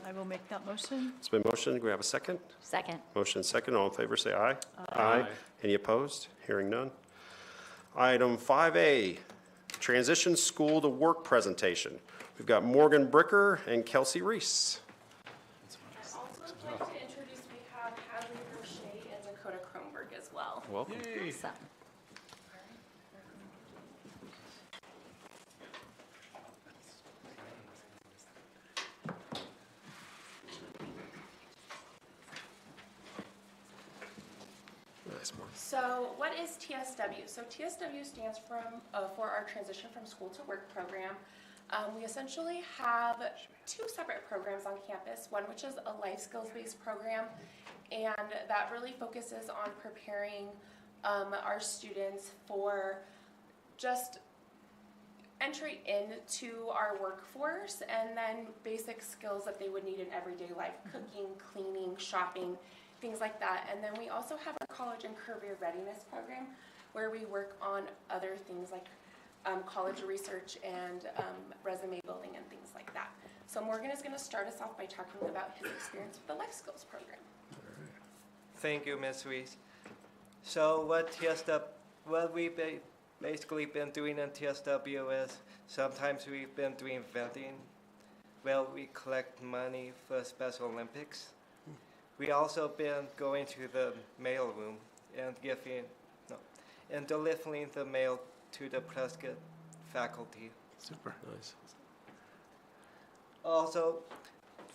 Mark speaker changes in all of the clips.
Speaker 1: I will make that motion.
Speaker 2: It's been motioned. Do we have a second?
Speaker 3: Second.
Speaker 2: Motion second. All in favor, say aye. Aye. Any opposed? Hearing none. Item 5A, transition school to work presentation. We've got Morgan Bricker and Kelsey Reese.
Speaker 4: I'd also like to introduce, we have Hadley Roche and Dakota Kronberg as well.
Speaker 2: Welcome.
Speaker 3: Awesome.
Speaker 2: Nice, Morgan.
Speaker 4: So what is TSW? So TSW stands for our Transition from School to Work program. We essentially have two separate programs on campus, one which is a life skills-based program, and that really focuses on preparing our students for just entry into our workforce, and then basic skills that they would need in everyday life, cooking, cleaning, shopping, things like that. And then we also have a college and career readiness program where we work on other things like college research and resume building and things like that. So Morgan is going to start us off by talking about his experience with the life skills program.
Speaker 5: Thank you, Ms. Reese. So what we've basically been doing in TSW is sometimes we've been doing vending. Well, we collect money for Special Olympics. We also been going to the mail room and delivering the mail to the Prescott faculty.
Speaker 2: Super. Nice.
Speaker 5: Also,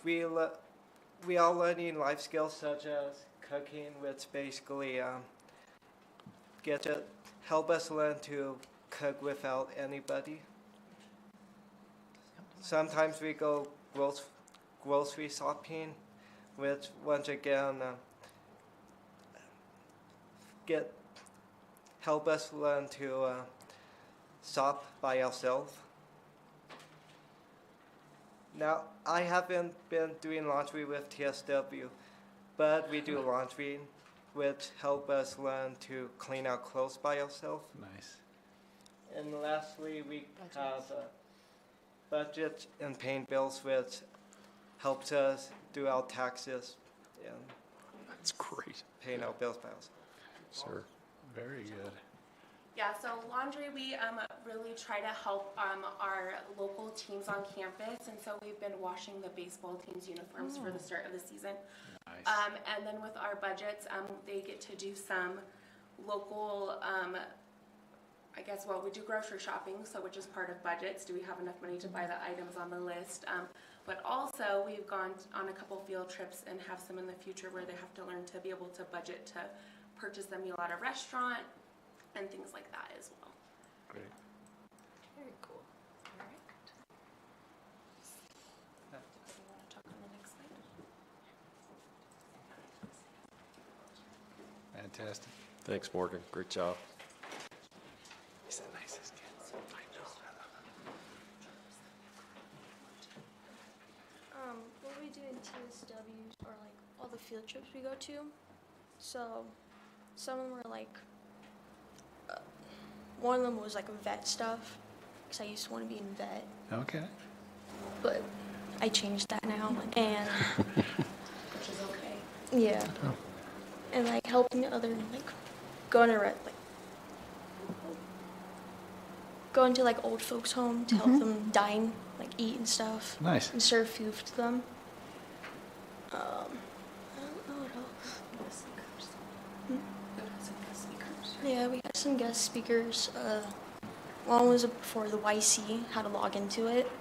Speaker 5: we are learning life skills such as cooking, which basically help us learn to cook without anybody. Sometimes we go grocery shopping, which once again help us learn to shop by ourselves. Now, I haven't been doing laundry with TSW, but we do laundry, which help us learn to clean our clothes by ourselves.
Speaker 6: Nice.
Speaker 5: And lastly, we have budget and paying bills, which helps us do our taxes and
Speaker 2: That's great.
Speaker 5: paying our bills by ourselves.
Speaker 2: Sir.
Speaker 6: Very good.
Speaker 4: Yeah, so laundry, we really try to help our local teams on campus, and so we've been washing the baseball team's uniforms for the start of the season.
Speaker 6: Nice.
Speaker 4: And then with our budgets, they get to do some local, we do grocery shopping, so which is part of budgets. Do we have enough money to buy the items on the list? But also, we've gone on a couple field trips and have some in the future where they have to learn to be able to budget to purchase a meal at a restaurant and things like that as well.
Speaker 2: Great.
Speaker 4: Very cool. All right. You want to talk on the next slide?
Speaker 6: Fantastic.
Speaker 2: Thanks, Morgan. Great job.
Speaker 6: He's the nicest kid. I know.
Speaker 7: What we do in TSWs are like all the field trips we go to. So some of them were like, one of them was like vet stuff, because I used to want to be in vet,
Speaker 6: Okay.
Speaker 7: but I changed that now, and
Speaker 4: Which is okay.
Speaker 7: yeah, and like helping other, like going to going to like old folks' home to help them dine, like eat and stuff,
Speaker 6: Nice.
Speaker 7: and serve food to them. I don't know what else. Yeah, we had some guest speakers. One was for the YC, how to log into it,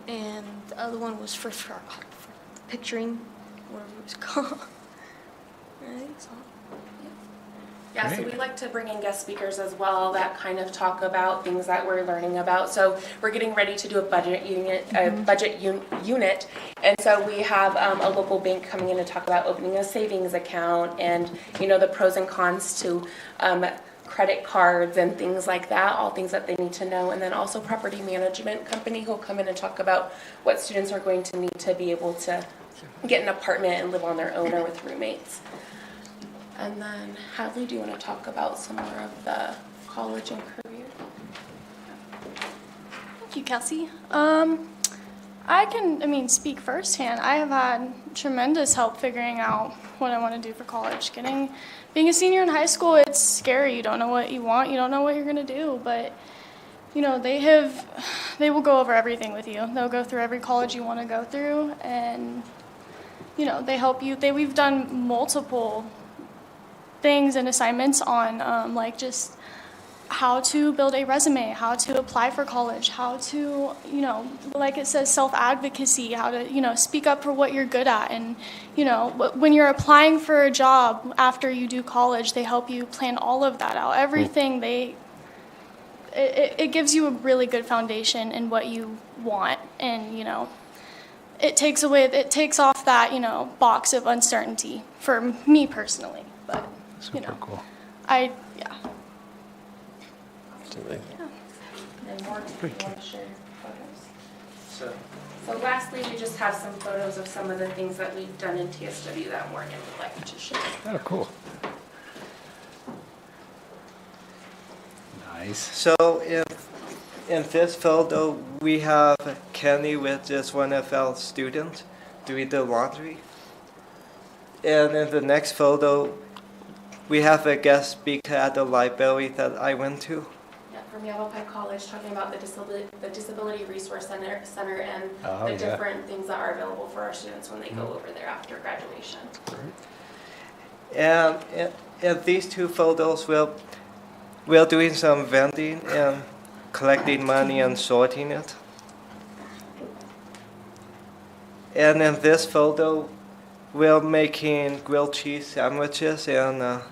Speaker 7: and the other one was for picturing, whatever it was called. I think so.
Speaker 4: Yeah, so
Speaker 6: Great.
Speaker 4: we like to bring in guest speakers as well that kind of talk about things that we're learning about. So we're getting ready to do a budget unit, and so we have a local bank coming in to talk about opening a savings account and the pros and cons to credit cards and things like that, all things that they need to know. And then also property management company who'll come in and talk about what students are going to need to be able to get an apartment and live on their own or with roommates. And then, Hadley, do you want to talk about some more of the college and career?
Speaker 8: Thank you, Kelsey.
Speaker 1: I can, speak firsthand. I have had tremendous help figuring out what I want to do for college. Being a senior in high school, it's scary. You don't know what you want. You don't know what you're going to do. But, they will go over everything with you. They'll go through every college you want to go through. And, they help you. We've done multiple things and assignments on, just how to build a resume, how to apply for college, how to, like it says, self-advocacy, how to, speak up for what you're good at. And, when you're applying for a job after you do college, they help you plan all of that out. Everything it gives you a really good foundation in what you want. And, it takes off that, box of uncertainty for me personally. But,
Speaker 6: Super cool.
Speaker 1: yeah.
Speaker 4: And Morgan, you want to share photos? So lastly, we just have some photos of some of the things that we've done in TSW that Morgan would like to share.
Speaker 6: Oh, cool. Nice.
Speaker 5: So in this photo, we have Kenny with just one of our students doing the laundry. And in the next photo, we have a guest speaker at the library that I went to.
Speaker 4: Yeah, from Yavapai College, talking about the Disability Resource Center and
Speaker 6: Oh,
Speaker 4: the
Speaker 6: yeah.
Speaker 4: different things that are available for our students when they go over there after graduation.
Speaker 5: And in these two photos, we're doing some vending and collecting money and sorting it. And in this photo, we're making grilled cheese sandwiches and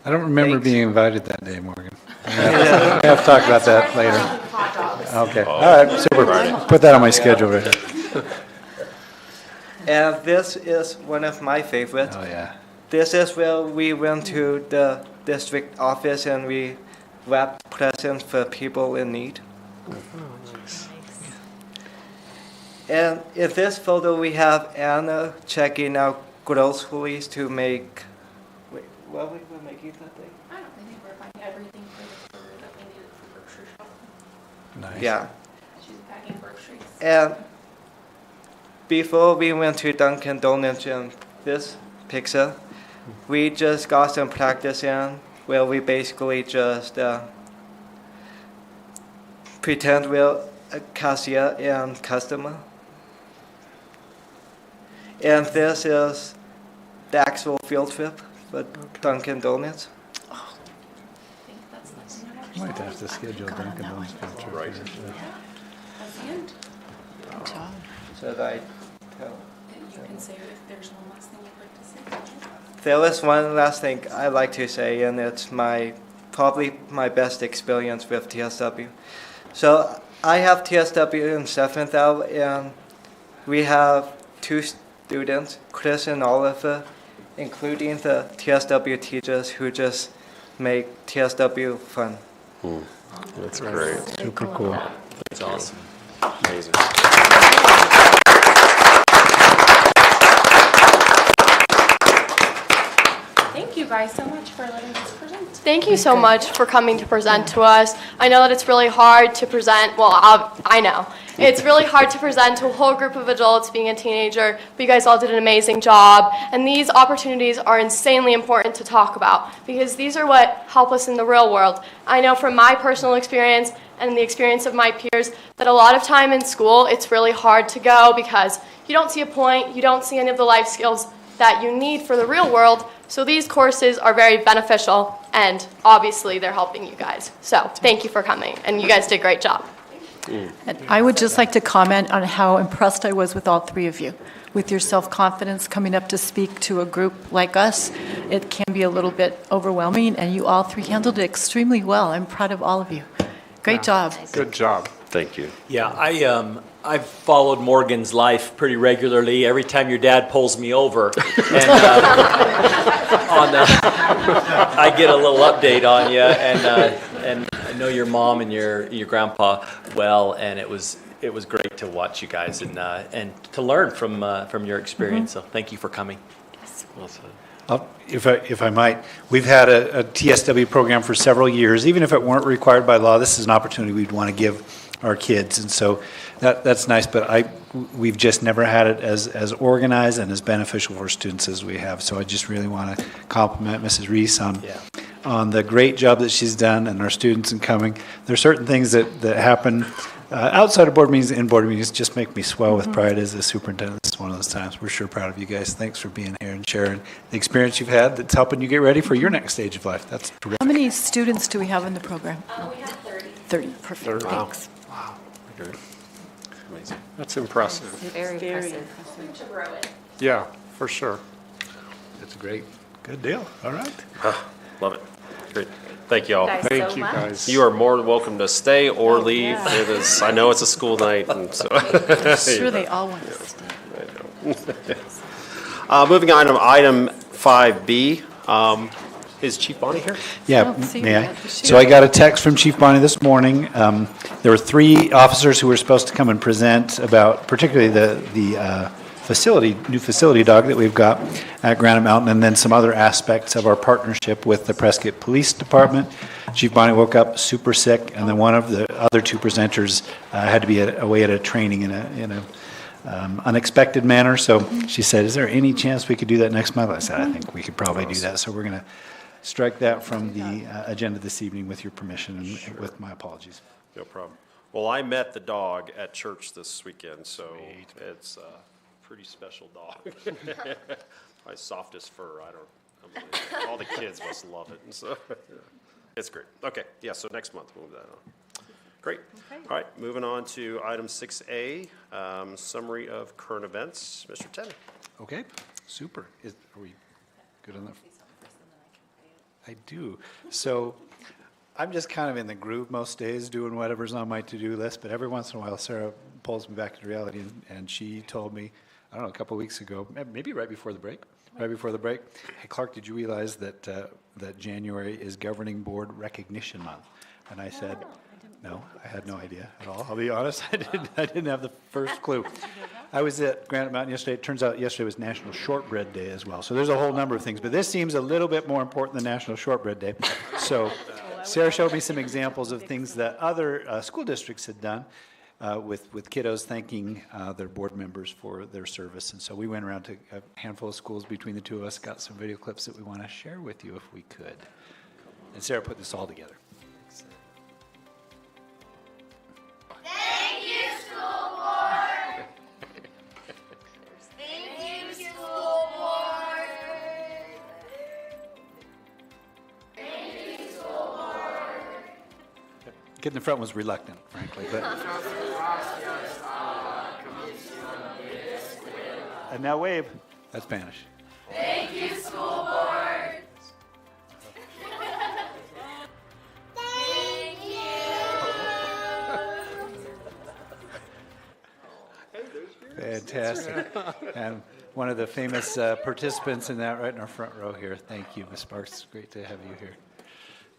Speaker 6: I don't remember
Speaker 5: Thanks.
Speaker 6: being invited that day, Morgan. We have to talk about that later.
Speaker 4: Hot dogs.
Speaker 6: Okay, all right, super. Put that on my schedule right here.
Speaker 5: and this is one of my favorites.
Speaker 6: Oh, yeah.
Speaker 5: This is where we went to the district office and we wrapped presents for people in need. And in this photo, we have Anna checking out groceries to make. Wait, what were we making that day?
Speaker 4: I don't think we're buying everything for the food that we needed for grocery shopping.
Speaker 6: Nice.
Speaker 5: Yeah.
Speaker 4: She's packing groceries.
Speaker 5: And before we went to Dunkin' Donuts and this pizza, we just got some practice in where we basically just pretend we're a cashier and customer. And this is the actual field trip for Dunkin' Donuts.
Speaker 4: I think that's the
Speaker 6: Might have to schedule Dunkin' Donuts field trip. Right.
Speaker 4: That's the end.
Speaker 5: Should I tell?
Speaker 4: You can say if there's one last thing you'd like to say.
Speaker 5: There is one last thing I'd like to say, and it's probably my best experience with TSW. So I have TSW in 7th Ave, and we have two students, Chris and Oliver, including the TSW teachers who just make TSW fun.
Speaker 2: That's great.
Speaker 6: Super cool.
Speaker 2: That's awesome. Amazing.
Speaker 4: Thank you guys so much for letting us present.
Speaker 3: Thank you so much for coming to present to us. I know that it's really hard to present, well, I know. It's really hard to present to a whole group of adults being a teenager, but you guys all did an amazing job. And these opportunities are insanely important to talk about because these are what help us in the real world. I know from my personal experience and the experience of my peers that a lot of time in school, it's really hard to go because you don't see a point, you don't see any of the life skills that you need for the real world. So these courses are very beneficial, and obviously they're helping you guys. So thank you for coming, and you guys did a great job.
Speaker 8: And I would just like to comment on how impressed I was with all three of you. With your self-confidence coming up to speak to a group like us, it can be a little bit overwhelming, and you all three handled it extremely well. I'm proud of all of you. Great job.
Speaker 9: Good job.
Speaker 2: Thank you.
Speaker 10: Yeah, I've followed Morgan's life pretty regularly. Every time your dad pulls me over, and I get a little update on you, and I know your mom and your grandpa well, and it was great to watch you guys and to learn from your experience. So thank you for coming.
Speaker 6: If I might, we've had a TSW program for several years. Even if it weren't required by law, this is an opportunity we'd want to give our kids. And so
Speaker 9: That's nice, but we've just never had it as organized and as beneficial for students as we have. So I just really want to compliment Mrs. Reese on the great job that she's done and our students in coming. There are certain things that happen outside of board meetings and in board meetings just make me swell with pride as a superintendent. This is one of those times. We're sure proud of you guys. Thanks for being here and sharing the experience you've had that's helping you get ready for your next stage of life. That's terrific.
Speaker 8: How many students do we have in the program?
Speaker 4: We have 30.
Speaker 8: 30, perfect,
Speaker 2: Wow.
Speaker 8: thanks.
Speaker 2: Wow. Okay. Amazing. That's impressive.
Speaker 11: Very impressive.
Speaker 4: To grow it.
Speaker 2: Yeah, for sure.
Speaker 9: That's great. Good deal. All right.
Speaker 2: Love it. Great. Thank you all.
Speaker 11: Guys,
Speaker 6: Thank
Speaker 11: so
Speaker 6: you,
Speaker 11: much.
Speaker 6: guys.
Speaker 2: You are more than welcome to stay or leave.
Speaker 11: yeah.
Speaker 2: It is, I know it's a school night, and so.
Speaker 8: Sure, they all want to stay.
Speaker 2: Moving on to item 5B. Is Chief Bonnie here?
Speaker 9: Yeah,
Speaker 8: don't see
Speaker 9: may
Speaker 8: her
Speaker 9: I?
Speaker 8: yet. Is she
Speaker 9: So I got a text from Chief Bonnie this morning. There were 3 officers who were supposed to come and present about particularly the new facility dog that we've got at Granite Mountain, and then some other aspects of our partnership with the Prescott Police Department. Chief Bonnie woke up super sick, and then one of the other 2 presenters had to be away at a training in a unexpected manner. So she said, "Is there any chance we could do that next month?" I said, "I think we could probably do that." So we're going to strike that from the agenda this evening with your permission and with my apologies.
Speaker 2: No problem. Well, I met the dog at church this weekend, so it's a pretty special dog. My softest fur, I don't, all the kids must love it, and so, it's great. Okay, yeah, so next month, we'll move that on. Great. All right, moving on to item 6A, summary of current events. Mr. Tennant.
Speaker 9: Okay, super. Are we good on that? I do. So I'm just kind of in the groove most days, doing whatever's on my to-do list, but every once in a while, Sarah pulls me back into reality, and she told me, I don't know, a couple of weeks ago, maybe right before the break, "Hey, Clark, did you realize that that January is Governing Board Recognition Month?" And I said, "No, I had no idea at all. I'll be honest, I didn't have the first clue." I was at Granite Mountain yesterday. It turns out yesterday was National Shortbread Day as well. So there's a whole number of things, but this seems a little bit more important than National Shortbread Day. So Sarah showed me some examples of things that other school districts had done with kiddos thanking their board members for their service. And so we went around to a handful of schools between the 2 of us, got some video clips that we want to share with you if we could. And Sarah put this all together.
Speaker 12: Thank you, school board. Thank you, school board. Thank you, school board.
Speaker 9: Kid in the front was reluctant, frankly, but. And now wave. That's Spanish.
Speaker 12: Thank you, school board. Thank you.
Speaker 9: Fantastic. And one of the famous participants in that right in our front row here. Thank you, Ms. Sparks. It's great to have you here.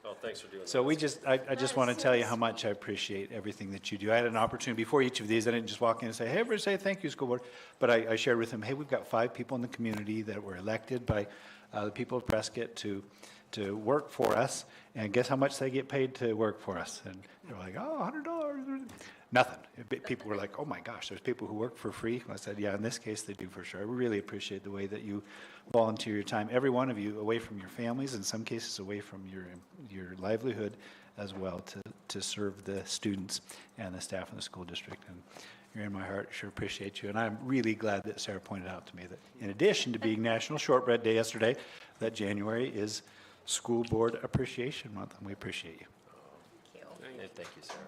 Speaker 2: Oh, thanks for doing that.
Speaker 9: So I just want to tell you how much I appreciate everything that you do. I had an opportunity before each of these. I didn't just walk in and say, "Hey, everybody say thank you, school board." But I shared with them, "Hey, we've got 5 people in the community that were elected by the people of Prescott to work for us. And guess how much they get paid to work for us?" And they were like, "Oh, $100." Nothing. People were like, "Oh my gosh, there's people who work for free." I said, "Yeah, in this case they do for sure." I really appreciate the way that you volunteer your time, every one of you, away from your families, in some cases away from your livelihood as well, to serve the students and the staff in the school district. And you're in my heart. Sure appreciate you. And I'm really glad that Sarah pointed out to me that in addition to being National Shortbread Day yesterday, that January is School Board Appreciation Month, and we appreciate you.
Speaker 2: Thank you, Sarah.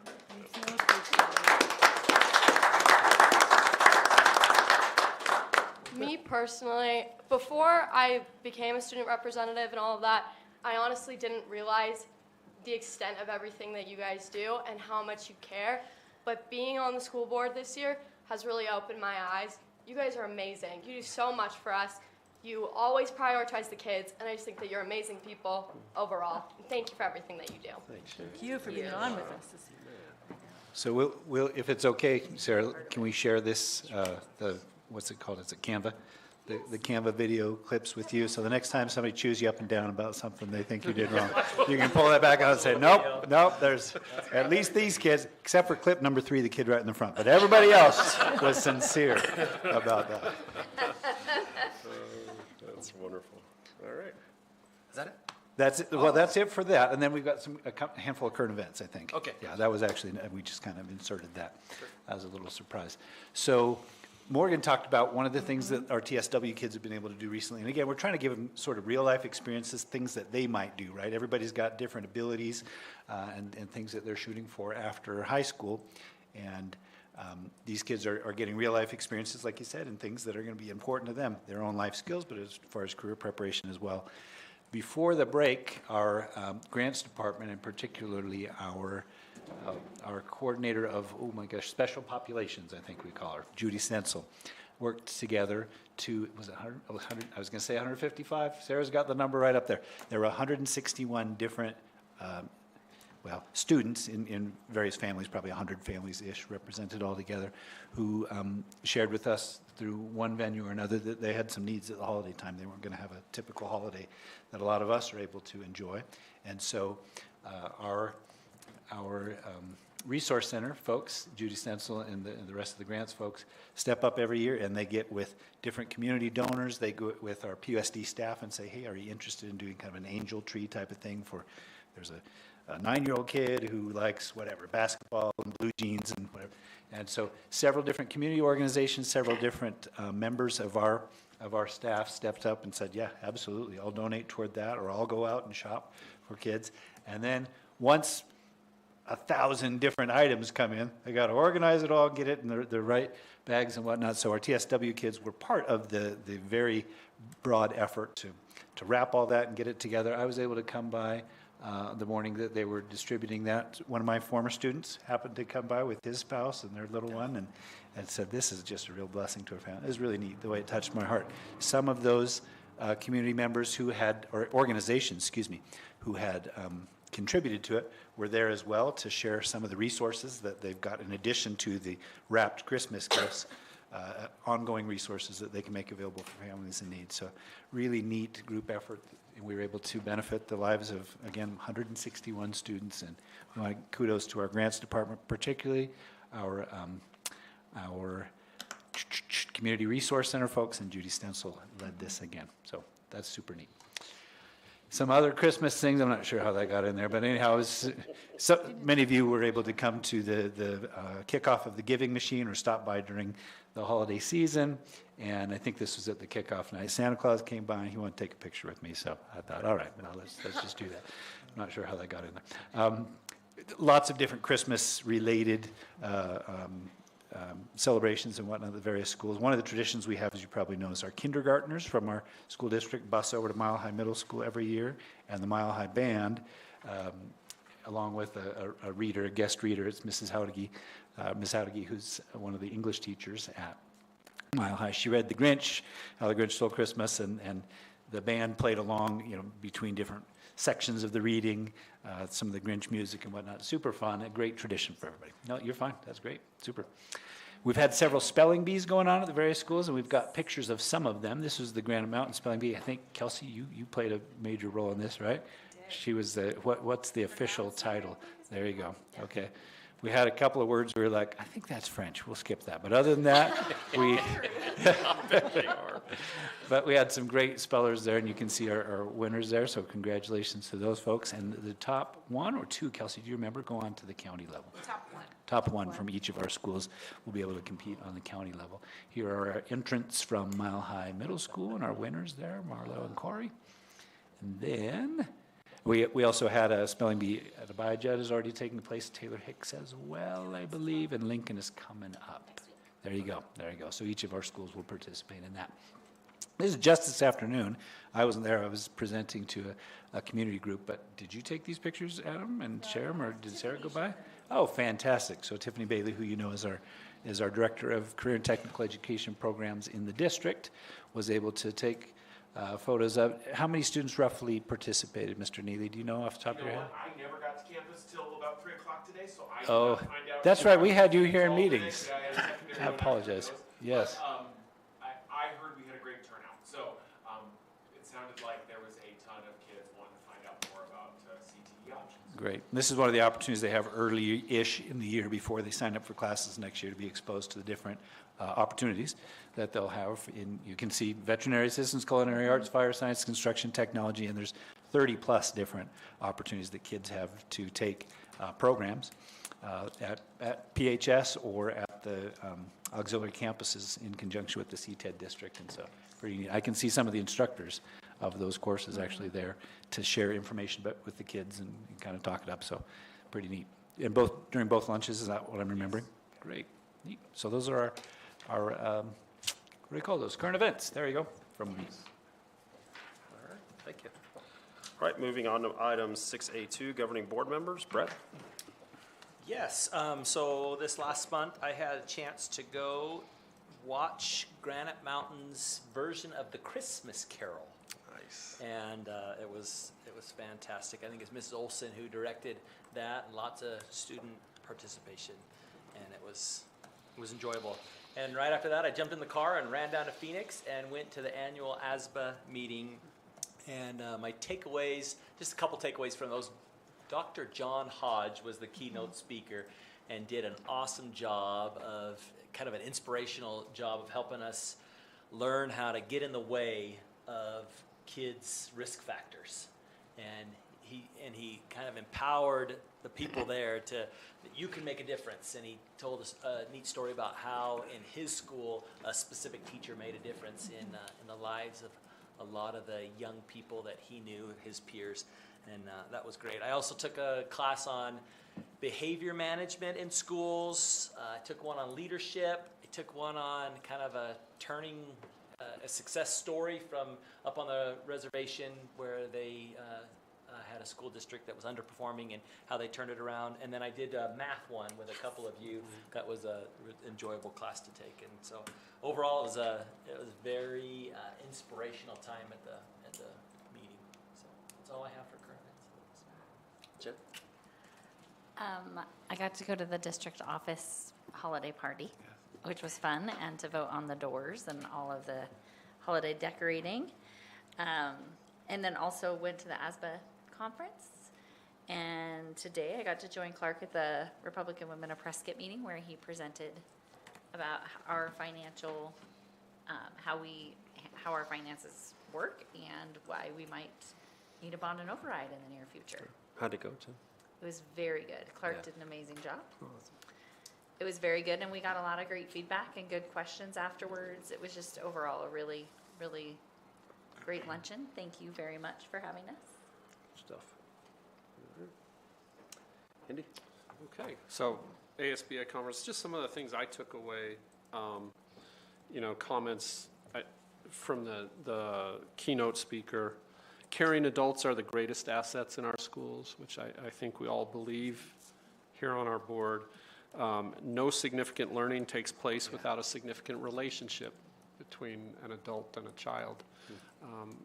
Speaker 3: Me personally, before I became a student representative and all of that, I honestly didn't realize the extent of everything that you guys do and how much you care. But being on the school board this year has really opened my eyes. You guys are amazing. You do so much for us. You always prioritize the kids, and I just think that you're amazing people overall. And thank you for everything that you do.
Speaker 8: Thank you for being on with us this evening.
Speaker 9: So we'll, if it's okay, Sarah, can we share this, what's it called? Is it Canva? the Canva video clips with you, so the next time somebody chews you up and down about something they think you did wrong, you can pull that back out and say, nope, there's at least these kids, except for clip number 3, the kid right in the front, but everybody else was sincere about that.
Speaker 2: That's wonderful. All right.
Speaker 6: Is that it?
Speaker 9: That's it. Well, that's it for that, and then we've got a handful of current events, I think.
Speaker 6: Okay.
Speaker 9: Yeah, that was actually, we just kind of inserted that. That was a little surprise. So Morgan talked about one of the things that our TSW kids have been able to do recently, and again, we're trying to give them sort of real-life experiences, things that they might do, right? Everybody's got different abilities and things that they're shooting for after high school, and these kids are getting real-life experiences, like you said, and things that are going to be important to them, their own life skills, but as far as career preparation as well. Before the break, our grants department, and particularly our coordinator of, oh my gosh, special populations, I think we call her, Judy Stencil, worked together to, was it 100? I was going to say 155. Sarah's got the number right up there. There were 161 different students in various families, probably 100 families-ish represented all together, who shared with us through one venue or another that they had some needs at the holiday time. They weren't going to have a typical holiday that a lot of us are able to enjoy. And so our Resource Center folks, Judy Stencil and the rest of the grants folks, step up every year, and they get with different community donors. They go with our PUSD staff and say, hey, are you interested in doing kind of an angel tree type of thing for, there's a 9-year-old kid who likes whatever, basketball and blue jeans and whatever. And so several different community organizations, several different members of our staff stepped up and said, yeah, absolutely, I'll donate toward that, or I'll go out and shop for kids. And then once 1,000 different items come in, they got to organize it all, get it in the right bags and whatnot. So our TSW kids were part of the very broad effort to wrap all that and get it together. I was able to come by the morning that they were distributing that. One of my former students happened to come by with his spouse and their little one and said, this is just a real blessing to our family. It was really neat, the way it touched my heart. Some of those community members who had, or organizations, excuse me, who had contributed to it were there as well to share some of the resources that they've got in addition to the wrapped Christmas gifts, ongoing resources that they can make available for families in need. So really neat group effort. And we were able to benefit the lives of, again, 161 students. And we want to kudos to our grants department, particularly our Community Resource Center folks, and Judy Stencil led this again. So that's super neat. Some other Christmas things, I'm not sure how that got in there, but anyhow, so many of you were able to come to the kickoff of the giving machine or stop by during the holiday season, and I think this was at the kickoff night. Santa Claus came by and he wanted to take a picture with me, so I thought, all right, well, let's just do that. I'm not sure how that got in there. Lots of different Christmas-related celebrations and whatnot at the various schools. One of the traditions we have, as you probably know, is our kindergartners from our school district bus over to Mile High Middle School every year, and the Mile High Band, along with a reader, a guest reader. It's Mrs. Howdigi, Ms. Howdigi, who's one of the English teachers at Mile High. She read The Grinch, How the Grinch Stole Christmas, and the band played along, between different sections of the reading, some of the Grinch music and whatnot. Super fun, a great tradition for everybody. No, you're fine. That's great. Super. We've had several spelling bees going on at the various schools, and we've got pictures of some of them. This was the Granite Mountain Spelling Bee. I think, Kelsey, you played a major role in this, right? She was the, what's the official title? There you go. Okay. We had a couple of words we were like, I think that's French. We'll skip that. But other than that, but we had some great spellers there, and you can see our winners there. So congratulations to those folks. And the top 1 or 2, Kelsey, do you remember, go on to the county level?
Speaker 4: Top 1.
Speaker 9: Top 1 from each of our schools will be able to compete on the county level. Here are our entrants from Mile High Middle School and our winners there, Marlo and Corey. And then we also had a spelling bee at Abijah has already taken place. Taylor Hicks as well, I believe, and Lincoln is coming up. There you go. There you go. So each of our schools will participate in that. This is just this afternoon. I wasn't there. I was presenting to a community group. But did you take these pictures, Adam, and share them, or did Sarah go by? Oh, fantastic. So Tiffany Bailey, who you know is our Director of Career and Technical Education Programs in the district, was able to take photos of. How many students roughly participated, Mr. Neely? Do you know off the top of your head?
Speaker 6: I never got to campus till about 3 o'clock today, so I did
Speaker 9: Oh,
Speaker 6: not find out.
Speaker 9: that's right. We had you here in
Speaker 6: all day
Speaker 9: meetings.
Speaker 6: today. I had a secondary
Speaker 9: I
Speaker 6: one
Speaker 9: apologize.
Speaker 6: after those.
Speaker 9: Yes.
Speaker 6: But, I heard we had a great turnout. sounded like there was a ton of kids wanting to find out more about CTE options.
Speaker 9: Great. This is one of the opportunities they have early-ish in the year before they sign up for classes next year to be exposed to the different opportunities that they'll have. You can see veterinary assistants, culinary arts, fire science, construction technology, and there's 30-plus different opportunities that kids have to take programs at PHS or at the auxiliary campuses in conjunction with the CTED district, and so pretty neat. I can see some of the instructors of those courses actually there to share information with the kids and kind of talk it up, so pretty neat. And during both lunches, is that what I'm remembering? Great, neat. So those are our what do you call those? Current events. There you go. From me.
Speaker 2: All right, thank you. All right, moving on to item 6A2, governing board members. Brett?
Speaker 10: Yes, so this last month, I had a chance to go watch Granite Mountain's version of the Christmas Carol.
Speaker 2: Nice.
Speaker 10: And it was fantastic. I think it's Mrs. Olson who directed that, and lots of student participation, and it was enjoyable. And right after that, I jumped in the car and ran down to Phoenix and went to the annual ASBA meeting. And my takeaways, just a couple takeaways from those. Dr. John Hodge was the keynote speaker and did an awesome job of kind of an inspirational job of helping us learn how to get in the way of kids' risk factors. And he kind of empowered the people there that you can make a difference. And he told us a neat story about how in his school a specific teacher made a difference in the lives of a lot of the young people that he knew, his peers. And that was great. I also took a class on behavior management in schools. I took one on leadership. I took one on kind of a success story from up on the reservation where they had a school district that was underperforming and how they turned it around. And then I did a math one with a couple of you. That was an enjoyable class to take. And so overall, it was very inspirational time at the meeting. So that's all I have for current events.
Speaker 2: Jen?
Speaker 11: I got to go to the district office holiday party, which was fun, and to vote on the doors and all of the holiday decorating. And then also went to the ASBA conference. And today I got to join Clark at the Republican Women of Prescott meeting where he presented about our financial, how our finances work and why we might need a bond and override in the near future.
Speaker 2: How'd it go, Jen?
Speaker 11: It was very good. Clark did an amazing job.
Speaker 2: Awesome.
Speaker 11: It was very good, and we got a lot of great feedback and good questions afterwards. It was just overall a really, really great luncheon. Thank you very much for having us.
Speaker 2: Stuff. Andy?
Speaker 13: Okay, so ASBA conference, just some of the things I took away, comments from the keynote speaker. Caring adults are the greatest assets in our schools, which I think we all believe here on our board. No significant learning takes place without a significant relationship between an adult and a child.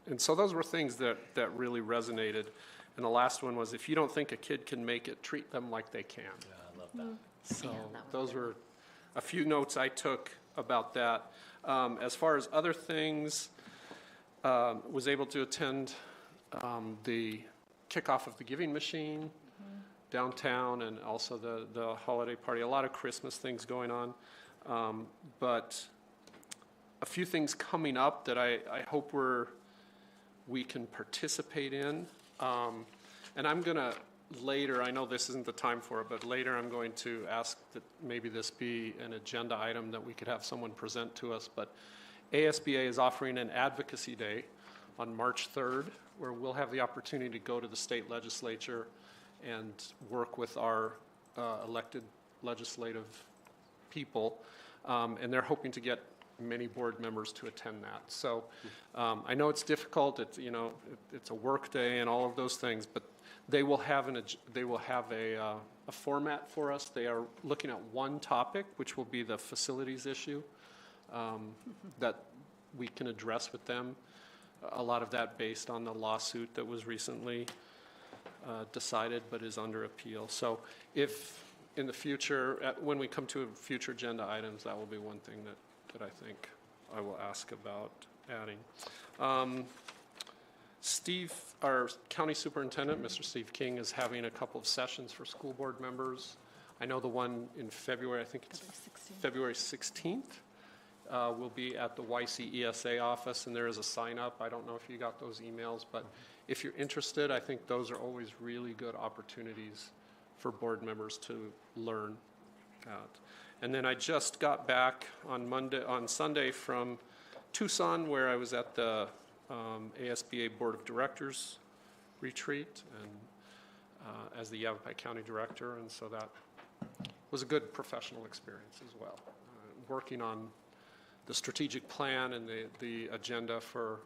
Speaker 13: And so those were things that really resonated. And the last one was, if you don't think a kid can make it, treat them like they can.
Speaker 10: Yeah, I love that.
Speaker 13: So those were a few notes I took about that. As far as other things, was able to attend the kickoff of the Giving Machine downtown, and also the holiday party. A lot of Christmas things going on, but a few things coming up that I hope we can participate in. And I'm going to later, I know this isn't the time for it, but later I'm going to ask that maybe this be an agenda item that we could have someone present to us. But ASBA is offering an advocacy day on March 3rd, where we'll have the opportunity to go to the state legislature and work with our elected legislative people. And they're hoping to get many board members to attend that. So I know it's difficult. It's a work day and all of those things, but they will have a format for us. They are looking at one topic, which will be the facilities issue that we can address with them. A lot of that based on the lawsuit that was recently decided but is under appeal. So if in the future, when we come to future agenda items, that will be one thing that I think I will ask about adding. Steve, our county superintendent, Mr. Steve King, is having a couple of sessions for school board members. I know the one in February, I think it's February 16th, will be at the YC ESA office, and there is a sign up. I don't know if you got those emails, but if you're interested, I think those are always really good opportunities for board members to learn at. And then I just got back on Sunday from Tucson, where I was at the ASBA Board of Directors retreat and as the Yavapai County Director, and so that was a good professional experience as well. Working on the strategic plan and the agenda for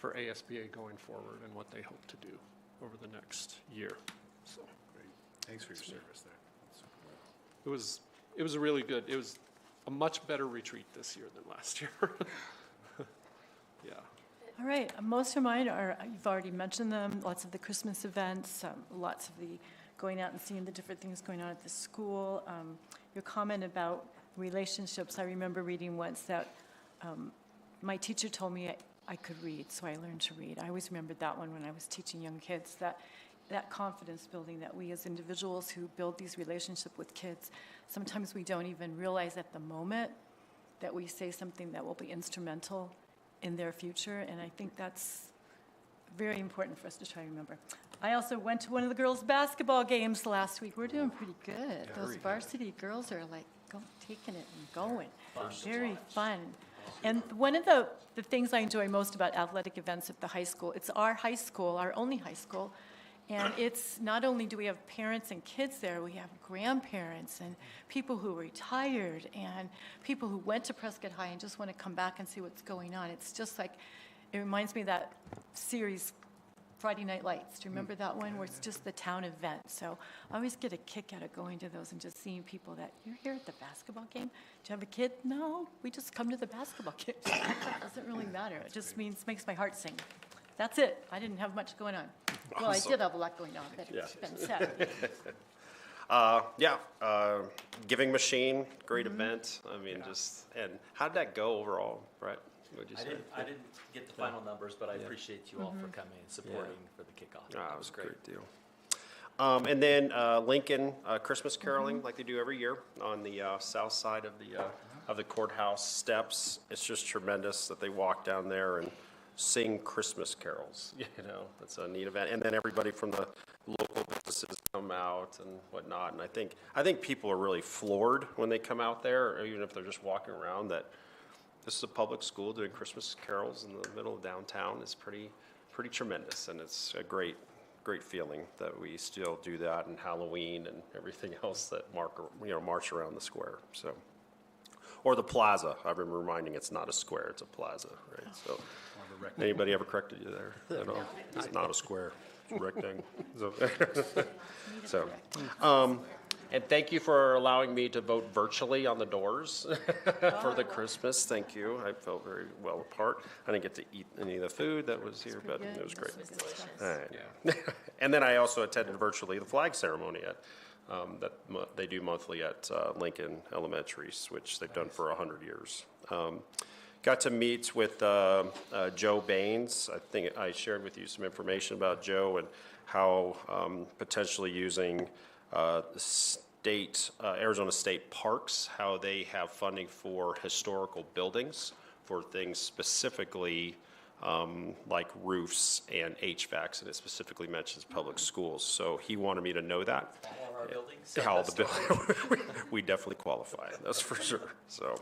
Speaker 13: ASBA going forward and what they hope to do over the next year. So
Speaker 9: Great. Thanks for your service there.
Speaker 13: it was a really good, it was a much better retreat this year than last year. Yeah.
Speaker 8: All right, most of mine are, you've already mentioned them, lots of the Christmas events, lots of the going out and seeing the different things going on at the school. Your comment about relationships, I remember reading once that my teacher told me I could read, so I learned to read. I always remembered that one when I was teaching young kids, that confidence building that we as individuals who build these relationships with kids, sometimes we don't even realize at the moment that we say something that will be instrumental in their future, and I think that's very important for us to try to remember. I also went to one of the girls' basketball games last week. We're doing pretty good. Those varsity girls are like taking it and going. Very fun. And one of the things I enjoy most about athletic events at the high school, it's our high school, our only high school, and it's not only do we have parents and kids there, we have grandparents and people who are retired and people who went to Prescott High and just want to come back and see what's going on. It's just like, it reminds me of that series, Friday Night Lights. Do you remember that one where it's just the town event? So I always get a kick out of going to those and just seeing people that, you're here at the basketball game? Do you have a kid? No, we just come to the basketball game. It doesn't really matter. It just makes my heart sing. That's it. I didn't have much going on. Well, I did have a lot going on, but it's been said.
Speaker 2: Giving Machine, great event. I mean, and how did that go overall, Brett? What'd you say?
Speaker 10: I didn't get the final numbers, but I appreciate you all for coming and supporting for the kickoff.
Speaker 2: It was a great deal. And then Lincoln Christmas caroling, like they do every year on the south side of the courthouse steps. It's just tremendous that they walk down there and sing Christmas carols. You know, that's a neat event. And then everybody from the local businesses come out and whatnot. And I think people are really floored when they come out there, or even if they're just walking around, that this is a public school doing Christmas carols in the middle of downtown. Is pretty tremendous, and it's a great feeling that we still do that, and Halloween and everything else that march around the square. So, or the plaza. I've been reminding it's not a square; it's a plaza, right? So, anybody ever corrected you there? At all? It's not a square; it's a rectangle. So, and thank you for allowing me to vote virtually on the doors for the Christmas. Thank you. I felt very well apart. I didn't get to eat any of the food that was here, but it was great. And then I also attended virtually the flag ceremony that they do monthly at Lincoln Elementary, which they've done for 100 years. Got to meet with Joe Baines. I think I shared with you some information about Joe and how potentially using Arizona State Parks, how they have funding for historical buildings for things specifically like roofs and HVACs, and it specifically mentions public schools. So he wanted me to know that.
Speaker 10: All of our buildings?
Speaker 2: All the buildings. We definitely qualify, that's for sure. So,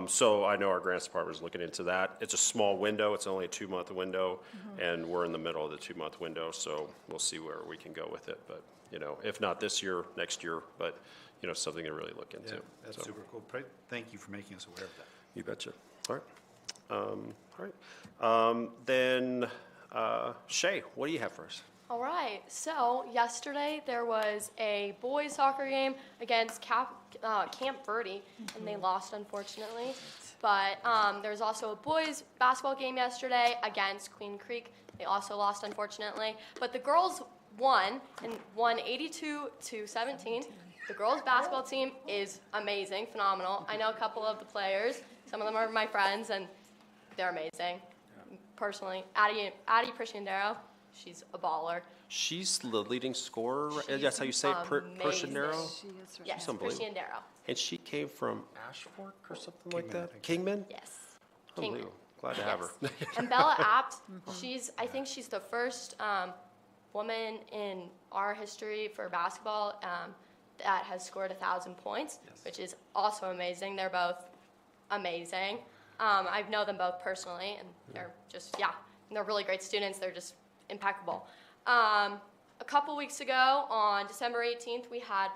Speaker 2: so I know our grants department is looking into that. It's a small window. It's only a 2-month window, and we're in the middle of the 2-month window, so we'll see where we can go with it. But, you know, if not this year, next year, but, you know, something to really look into.
Speaker 9: Yeah, that's super cool. Thank you for making us aware of that.
Speaker 2: You betcha. All right. Then, Shay, what do you have for us?
Speaker 3: All right, so yesterday there was a boys soccer game against Camp Verde, and they lost, unfortunately. But there's also a boys basketball game yesterday against Queen Creek. They also lost, unfortunately. But the girls won, and won 82-17. The girls basketball team is amazing, phenomenal. I know a couple of the players. Some of them are my friends, and they're amazing. personally. Addie Prisciandero, she's a baller.
Speaker 2: She's the leading scorer, right? That's how you say it, Prisciandero?
Speaker 3: Yes,
Speaker 2: She's unbelievable.
Speaker 3: Prisciandero.
Speaker 2: And she came from Ashford or something like that? Kingman?
Speaker 3: Yes.
Speaker 2: Unbelievable. Glad to have her.
Speaker 3: And Bella Apt, I think she's the first woman in our history for basketball that has scored 1,000 points, which is also amazing. They're both amazing. I know them both personally, and they're just, and they're really great students. They're just impeccable. A couple weeks ago, on December 18th, we had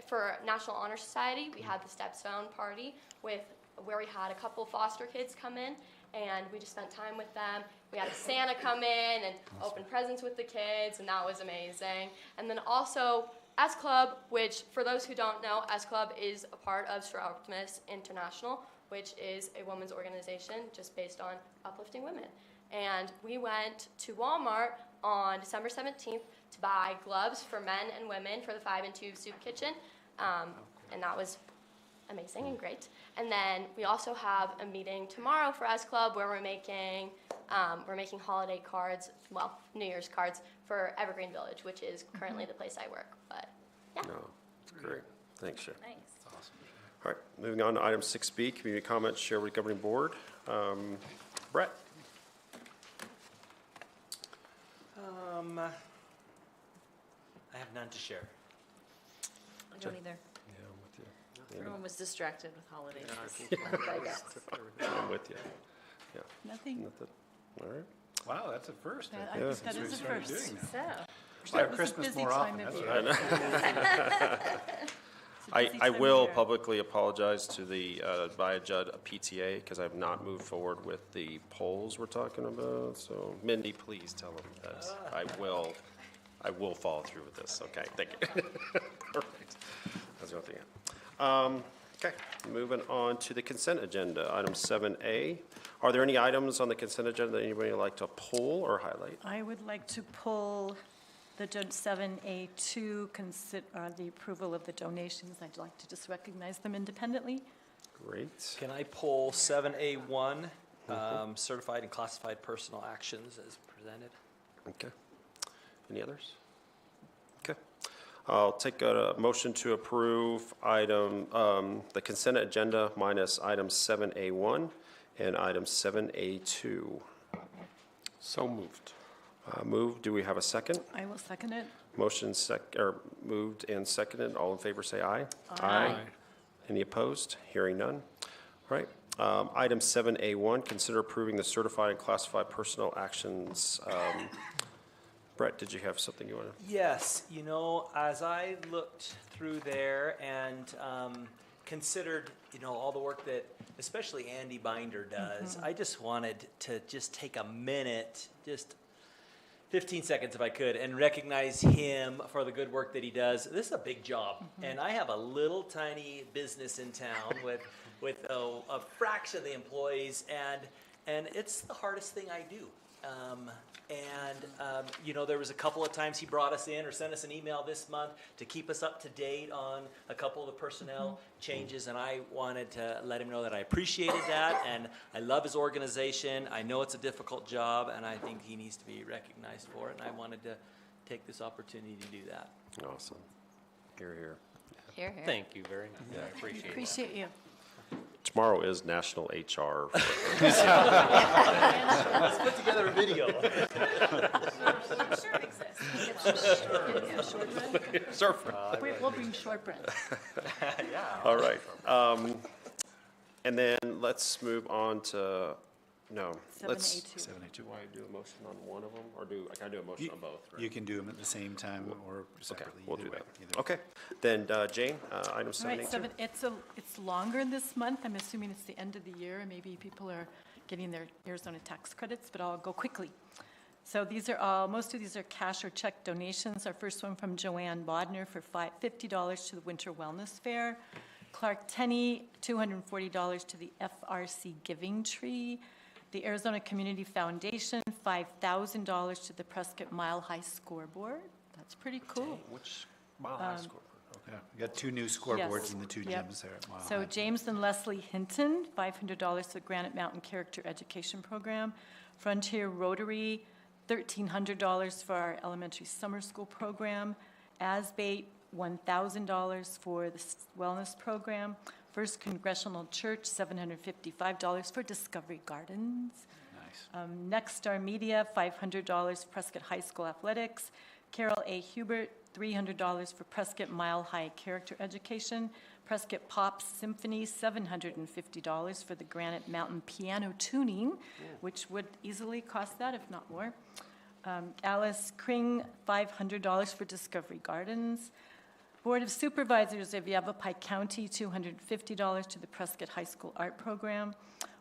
Speaker 3: for National Honor Society, we had the Stepstone party where we had a couple foster kids come in, and we just spent time with them. We had Santa come in and open presents with the kids, and that was amazing. And then also S Club, which for those who don't know, S Club is a part of Sir Optimus International, which is a women's organization just based on uplifting women. And we went to Walmart on December 17th to buy gloves for men and women for the 5 and 2 soup kitchen, and that was amazing and great. And then we also have a meeting tomorrow for S Club where we're making holiday cards, well, New Year's cards for Evergreen Village, which is currently the place I work. But yeah.
Speaker 2: No, it's great. Thanks, Sharon.
Speaker 11: Nice.
Speaker 2: All right, moving on to item 6B, community comments shared with governing board. Brett?
Speaker 10: I have none to share.
Speaker 11: I don't either.
Speaker 2: Yeah, I'm with you.
Speaker 11: Everyone was distracted with holidays.
Speaker 2: I'm with you. Yeah.
Speaker 8: Nothing.
Speaker 2: All right.
Speaker 9: Wow, that's a first.
Speaker 8: I think that is a first.
Speaker 11: So,
Speaker 9: We should have
Speaker 8: It's a
Speaker 9: Christmas
Speaker 8: busy
Speaker 9: more
Speaker 8: time
Speaker 9: often.
Speaker 8: of
Speaker 9: That's
Speaker 8: year.
Speaker 9: what
Speaker 2: I will publicly apologize to the Viajudd PTA because I have not moved forward with the polls we're talking about. So Mindy, please tell them that I will follow through with this. Okay, thank you. Perfect. That's the only thing. Okay, moving on to the consent agenda, item 7A. Are there any items on the consent agenda that anybody would like to pull or highlight?
Speaker 8: I would like to pull the 7A2, the approval of the donations. I'd like to just recognize them independently.
Speaker 2: Great.
Speaker 10: Can I pull 7A1, certified and classified personal actions as presented?
Speaker 2: Okay. Any others? Okay. I'll take a motion to approve the consent agenda minus item 7A1 and item 7A2.
Speaker 13: So moved.
Speaker 2: Moved. Do we have a second?
Speaker 8: I will second it.
Speaker 2: Motion moved and seconded. All in favor say aye.
Speaker 8: Aye.
Speaker 2: Any opposed? Hearing none. All right. Item 7A1, consider approving the certified and classified personnel actions. Brett, did you have something you want to?
Speaker 10: Yes, as I looked through there and considered, all the work that especially Andy Binder does, I just wanted to just take a minute, just 15 seconds if I could, and recognize him for the good work that he does. This is a big job, and I have a little tiny business in town with a fraction of the employees, and it's the hardest thing I do. There was a couple of times he brought us in or sent us an email this month to keep us up to date on a couple of the personnel changes, and I wanted to let him know that I appreciated that, and I love his organization. I know it's a difficult job, and I think he needs to be recognized for it, and I wanted to take this opportunity to do that.
Speaker 2: Awesome. Hear, hear.
Speaker 11: here, here.
Speaker 6: Thank you very much. I appreciate it.
Speaker 8: Appreciate you.
Speaker 2: Tomorrow is National HR.
Speaker 10: Let's put together a video.
Speaker 11: I'm sure it exists.
Speaker 8: We'll bring shortbread.
Speaker 10: Yeah.
Speaker 2: All right. And then let's move on to, let's.
Speaker 8: 7A2.
Speaker 2: Do I do a motion on one of them, or I gotta do a motion on both, right?
Speaker 9: You can do them at the same time or
Speaker 2: Okay,
Speaker 9: separately.
Speaker 2: we'll do
Speaker 9: either way,
Speaker 2: that.
Speaker 9: either.
Speaker 2: Okay, then Jane, item
Speaker 8: All right,
Speaker 2: 7A2.
Speaker 8: it's longer this month. I'm assuming it's the end of the year, and maybe people are getting their Arizona tax credits, but I'll go quickly. So most of these are cash or check donations. Our first one from Joanne Bodner for $50 to the Winter Wellness Fair. Clark Tenney, $240 to the FRC Giving Tree. The Arizona Community Foundation, $5,000 to the Prescott Mile High Scoreboard. That's pretty cool.
Speaker 2: Which Mile High Scoreboard?
Speaker 9: Yeah, we got 2 new scoreboards
Speaker 8: Yes.
Speaker 9: in the 2
Speaker 8: Yep.
Speaker 9: gyms there at Mile
Speaker 8: So
Speaker 9: High.
Speaker 8: James and Leslie Hinton, $500 to the Granite Mountain Character Education Program. Frontier Rotary, $1,300 for our elementary summer school program. Asbate, $1,000 for the wellness program. First Congressional Church, $755 for Discovery Gardens.
Speaker 9: Nice.
Speaker 8: Next Star Media, $500 Prescott High School Athletics. Carol A. Hubert, $300 for Prescott Mile High Character Education. Prescott Pop Symphony, $750 for the Granite Mountain Piano Tuning, which would easily cost that, if not more. Alice Kring, $500 for Discovery Gardens. Board of Supervisors of Yavapai County, $250 to the Prescott High School Art Program.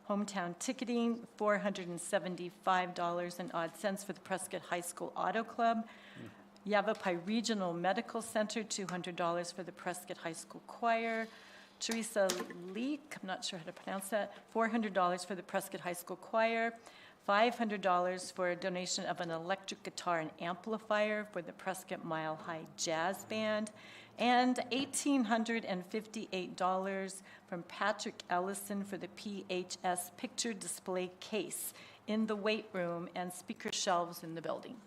Speaker 8: Hometown Ticketing, $475 and odd cents for the Prescott High School Auto Club. Yavapai Regional Medical Center, $200 for the Prescott High School Choir. Teresa Leek, I'm not sure how to pronounce that, $400 for the Prescott High School Choir. $500 for a donation of an electric guitar and amplifier for the Prescott Mile High Jazz Band. And $1,858 from Patrick Ellison for the PHS picture display case in the weight room and speaker shelves in the building.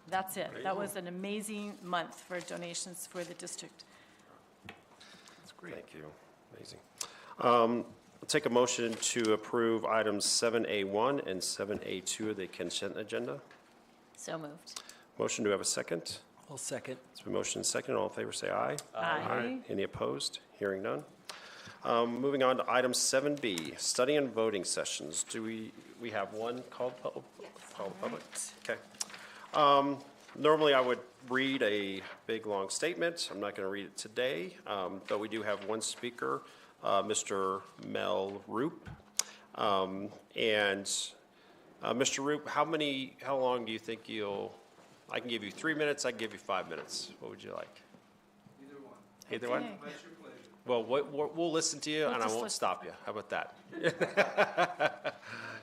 Speaker 8: That's it. That was an amazing month for donations for the district.
Speaker 2: That's great. Thank you. Amazing. I'll take a motion to approve items 7A1 and 7A2 of the consent agenda.
Speaker 11: So moved.
Speaker 2: Motion, do we have a second?
Speaker 10: I'll second.
Speaker 2: It's been motion and second. All in favor, say aye.
Speaker 8: Aye.
Speaker 2: Any opposed? Hearing none. Moving on to item 7B, study and voting sessions. Do we have one called public? Called public? Okay. Normally, I would read a big, long statement. I'm not going to read it today, but we do have one speaker, Mr. Mel Roop. Mr. Roop, how long do you think I can give you 3 minutes, I can give you 5 minutes. What would you like?
Speaker 13: Either one.
Speaker 2: Either one?
Speaker 8: Okay.
Speaker 13: That's your pleasure.
Speaker 2: Well, we'll listen to you, and I
Speaker 8: just
Speaker 2: won't
Speaker 8: listen.
Speaker 2: stop you. How about that?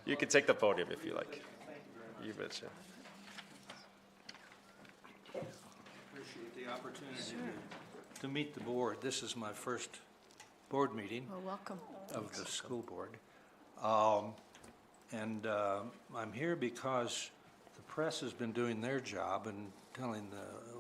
Speaker 2: You can take the podium if you like. You betcha.
Speaker 14: Appreciate the opportunity to meet the board. This is my first board meeting
Speaker 8: Well, welcome.
Speaker 14: of the school board. I'm here because the press has been doing their job and telling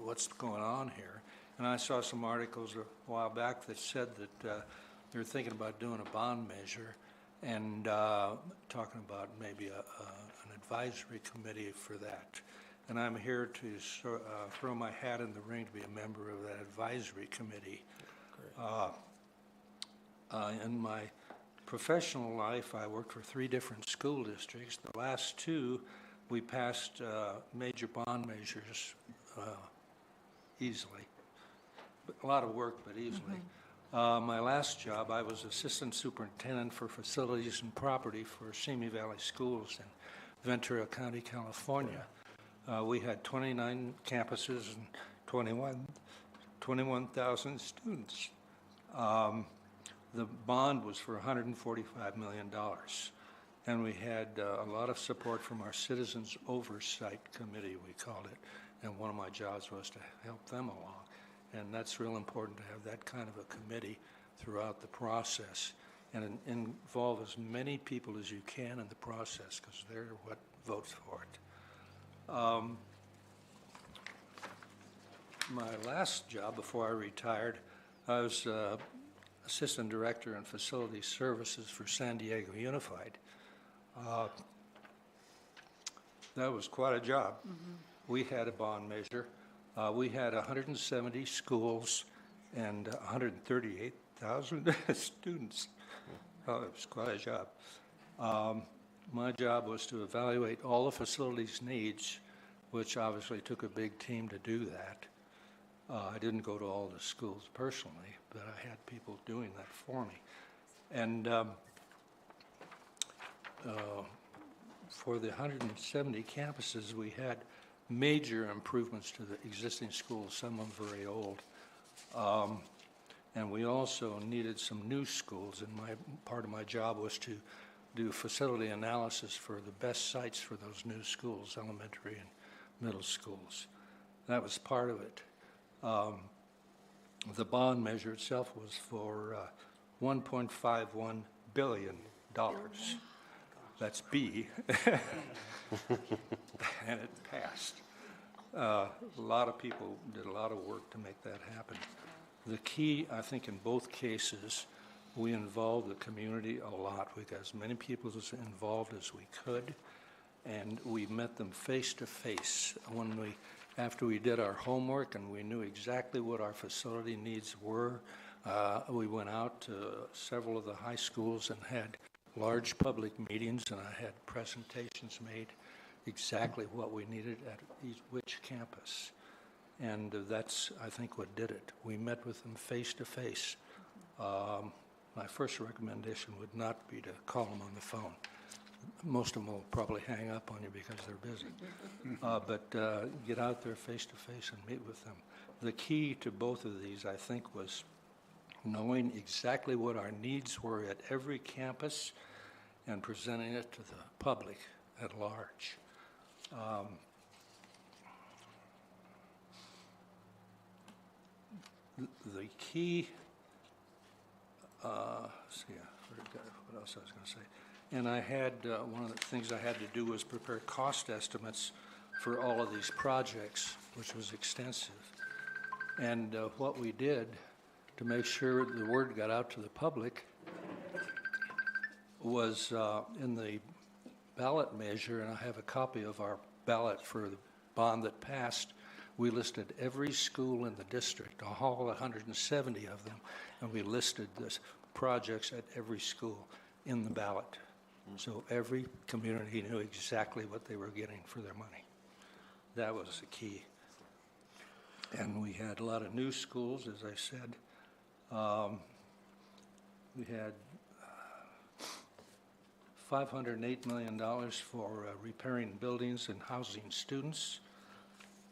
Speaker 14: what's going on here. And I saw some articles a while back that said that they're thinking about doing a bond measure and talking about maybe an advisory committee for that. And I'm here to throw my hat in the ring to be a member of that advisory committee. In my professional life, I worked for 3 different school districts. The last 2, we passed major bond measures easily. A lot of work, but easily. My last job, I was assistant superintendent for facilities and property for Simi Valley Schools in Ventura County, California. We had 29 campuses and 21,000 students. The bond was for $145 million. And we had a lot of support from our Citizens Oversight Committee, we called it. And one of my jobs was to help them along. And that's real important to have that kind of a committee throughout the process and involve as many people as you can in the process because they're what votes for it. My last job before I retired, I was assistant director in facility services for San Diego Unified. That was quite a job. We had a bond measure. We had 170 schools and 138,000 students. Oh, it was quite a job. My job was to evaluate all the facilities needs, which obviously took a big team to do that. I didn't go to all the schools personally, but I had people doing that for me. And for the 170 campuses, we had major improvements to the existing schools, some of them very old. And we also needed some new schools, and part of my job was to do facility analysis for the best sites for those new schools, elementary and middle schools. That was part of it. The bond measure itself was for $1.51 billion. That's B. And it passed. A lot of people did a lot of work to make that happen. The key, I think, in both cases, we involved the community a lot. We got as many people as involved as we could, and we met them face to face after we did our homework and we knew exactly what our facility needs were. We went out to several of the high schools and had large public meetings, and I had presentations made exactly what we needed at which campus. And that's, I think, what did it. We met with them face to face. My first recommendation would not be to call them on the phone. Most of them will probably hang up on you because they're busy. But get out there face to face and meet with them. The key to both of these, I think, was knowing exactly what our needs were at every campus and presenting it to the public at large. The key, let's see, what else I was going to say. And I had, one of the things I had to do was prepare cost estimates for all of these projects, which was extensive. And what we did to make sure the word got out to the public was in the ballot measure, and I have a copy of our ballot for the bond that passed, we listed every school in the district, all 170 of them, and we listed the projects at every school in the ballot. So every community knew exactly what they were getting for their money. That was the key. And we had a lot of new schools, as I said. We had $508 million for repairing buildings and housing students,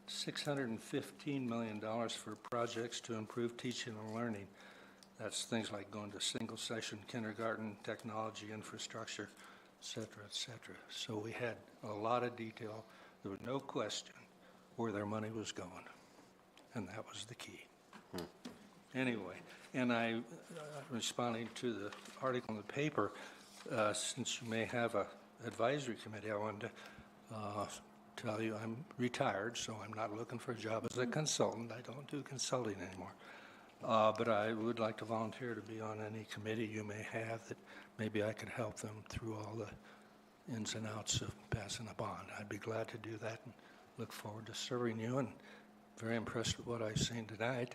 Speaker 14: $615 million for projects to improve teaching and learning. That's things like going to single session kindergarten, technology, infrastructure, et cetera, et cetera. So we had a lot of detail. There was no question where their money was going, and that was the key. Anyway, and I, responding to the article in the paper, since you may have a advisory committee, I wanted to tell you I'm retired, so I'm not looking for a job as a consultant. I don't do consulting anymore. But I would like to volunteer to be on any committee you may have that maybe I could help them through all the ins and outs of passing a bond. I'd be glad to do that and look forward to serving you, and very impressed with what I've seen tonight.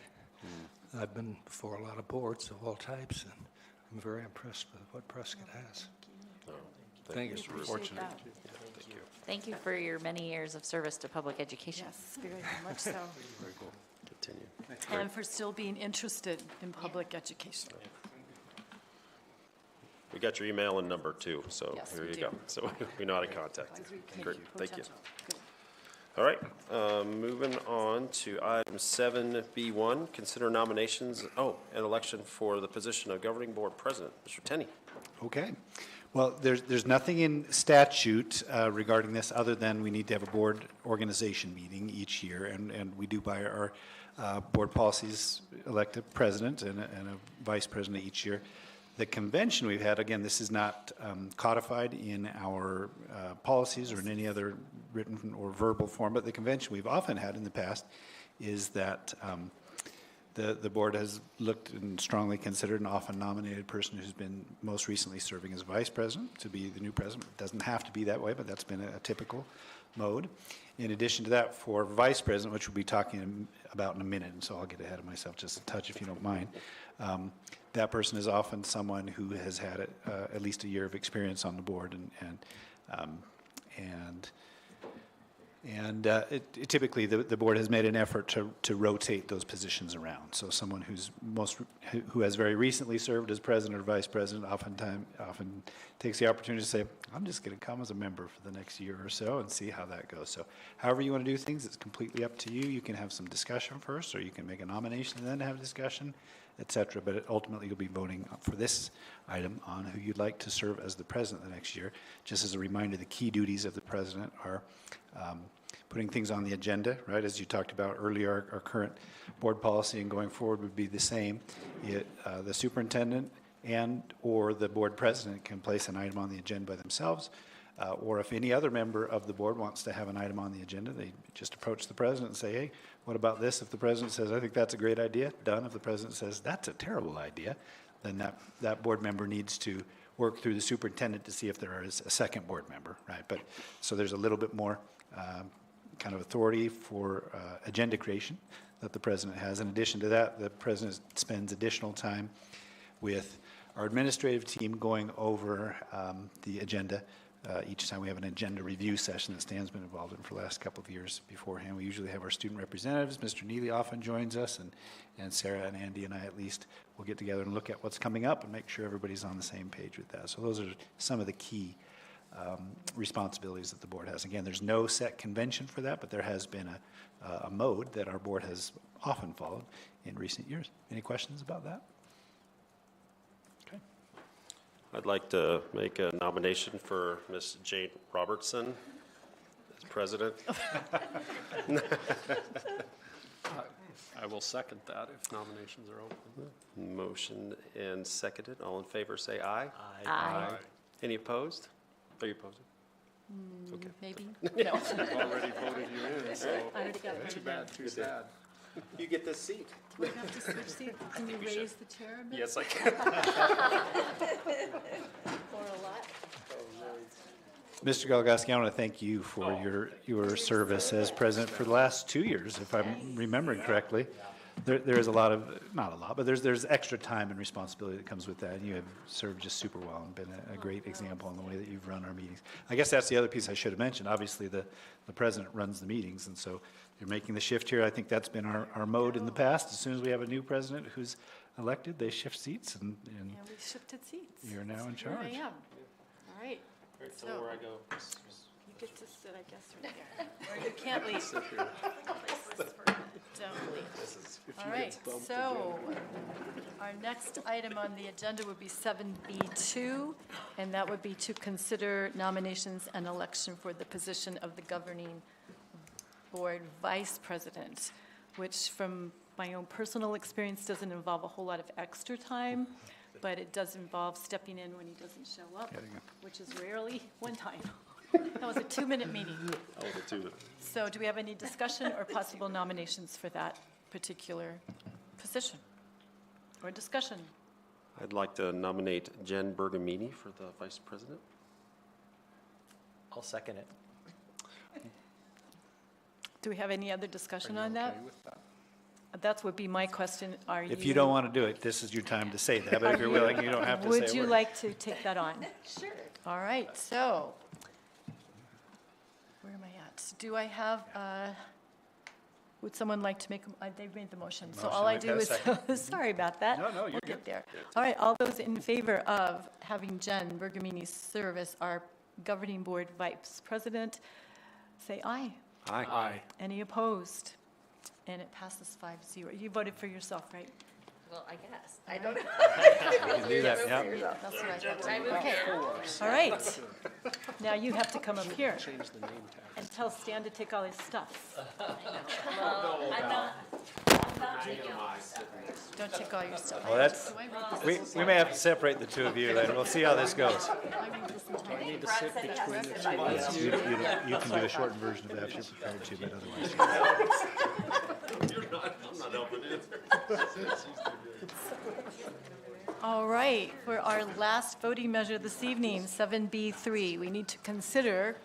Speaker 14: I've been before a lot of boards of all types, and I'm very impressed with what Prescott has. Thank you.
Speaker 11: Appreciate
Speaker 2: Fortunate.
Speaker 11: that.
Speaker 2: Thank you.
Speaker 11: Thank you for your many years of service to public education.
Speaker 8: Yes, very much so.
Speaker 2: Very cool. Continue.
Speaker 8: And for still being interested in public education.
Speaker 2: We got your email and number too, so
Speaker 8: Yes,
Speaker 2: here
Speaker 8: we
Speaker 2: you
Speaker 8: do.
Speaker 2: go. So we know how to contact you. Great, thank you.
Speaker 8: Potential. Good.
Speaker 2: All right, moving on to item 7B1, consider nominations, an election for the position of governing board president. Mr. Tenney.
Speaker 9: Okay. Well, there's nothing in statute regarding this other than we need to have a board organization meeting each year, and we do by our board policies elect a president and a vice president each year. The convention we've had, again, this is not codified in our policies or in any other written or verbal form, but the convention we've often had in the past is that the board has looked and strongly considered an often nominated person who's been most recently serving as vice president to be the new president. It doesn't have to be that way, but that's been a typical mode. In addition to that, for vice president, which we'll be talking about in a minute, and so I'll get ahead of myself just a touch if you don't mind, that person is often someone who has had at least a year of experience on the board, and typically the board has made an effort to rotate those positions around. So someone who has very recently served as president or vice president often takes the opportunity to say, I'm just going to come as a member for the next year or so and see how that goes. So however you want to do things, it's completely up to you. You can have some discussion first, or you can make a nomination and then have a discussion, etc. But ultimately you'll be voting for this item on who you'd like to serve as the president the next year. Just as a reminder, the key duties of the president are putting things on the agenda, right? As you talked about earlier, our current board policy and going forward would be the same. The superintendent and/or the board president can place an item on the agenda by themselves, or if any other member of the board wants to have an item on the agenda, they just approach the president and say, hey, what about this? If the president says, I think that's a great idea, done. If the president says, that's a terrible idea, then that board member needs to work through the superintendent to see if there is a second board member, right? But, so there's a little bit more kind of authority for agenda creation that the president has. In addition to that, the president spends additional time with our administrative team going over the agenda. Each time we have an agenda review session that Stan's been involved in for the last couple of years beforehand. We usually have our student representatives. Mr. Neely often joins us, and Sarah and Andy and I at least will get together and look at what's coming up and make sure everybody's on the same page with that. So those are some of the key responsibilities that the board has. Again, there's no set convention for that, but there has been a mode that our board has often followed in recent years. Any questions about that?
Speaker 2: I'd like to make a nomination for Ms. Jane Robertson as president.
Speaker 13: I will second that if nominations are open.
Speaker 2: Motion and seconded. All in favor, say aye.
Speaker 11: Aye.
Speaker 2: Any opposed? Are you opposed? Okay.
Speaker 8: Maybe? No.
Speaker 13: I've already voted you in, so
Speaker 8: I already got
Speaker 13: too bad, too sad.
Speaker 2: You get this seat.
Speaker 8: Do we have to switch seats? Can you raise the chair a bit?
Speaker 2: Yes, I can.
Speaker 8: Or a lot?
Speaker 9: Mr. Galgoski, I want to thank you for your service as president for the last 2 years, if I'm remembering correctly. There is a lot of, not a lot, but there's extra time and responsibility that comes with that, and you have served just super well and been a great example in the way that you've run our meetings. I guess that's the other piece I should have mentioned. Obviously, the president runs the meetings, and so you're making the shift here. I think that's been our mode in the past. As soon as we have a new president who's elected, they shift seats, and
Speaker 8: Yeah, we shifted seats.
Speaker 9: you're now in charge.
Speaker 8: Here I am. All right. So
Speaker 2: where I go.
Speaker 8: you get to sit, I guess, right there. Or you can't leave. Don't leave. All right, so our next item on the agenda would be 7B2, and that would be to consider nominations and election for the position of the governing board vice president, which from my own personal experience doesn't involve a whole lot of extra time, but it does involve stepping in when he doesn't show up, which is rarely one time. That was a 2-minute meeting.
Speaker 2: Oh, the 2 minutes.
Speaker 8: So do we have any discussion or possible nominations for that particular position or discussion?
Speaker 2: I'd like to nominate Jen Bergamini for the vice president.
Speaker 10: I'll second it.
Speaker 8: Do we have any other discussion on that? That would be my question. Are you?
Speaker 9: If you don't want to do it, this is your time to say that, but if you're willing, you don't have to say a word.
Speaker 8: Would you like to take that on?
Speaker 11: Sure.
Speaker 8: All right, so, where am I at? Do I have, would someone like to make, they made the motion. So all I do is, sorry about that.
Speaker 9: No, you're
Speaker 8: We'll
Speaker 9: good.
Speaker 8: get there. All right, all those in favor of having Jen Bergamini serve as our governing board vice president, say aye.
Speaker 13: Aye.
Speaker 8: Any opposed? And it passes 5-0. You voted for yourself, right?
Speaker 11: Well, I guess. I don't know.
Speaker 9: You can do that, yeah.
Speaker 8: That's what I thought. Okay, all right. Now you have to come up here and tell Stan to take all his stuff.
Speaker 11: Well, I'm not taking all this stuff.
Speaker 8: Don't take all your stuff.
Speaker 9: Well, that's, we may have to separate the two of you then. We'll see how this goes.
Speaker 11: I think Brad said he has to sit by me.
Speaker 9: You can do a shortened version of that if you're prepared to, but otherwise.
Speaker 2: I'm not helping either.
Speaker 8: All right, for our last voting measure this evening, 7B3, we need to consider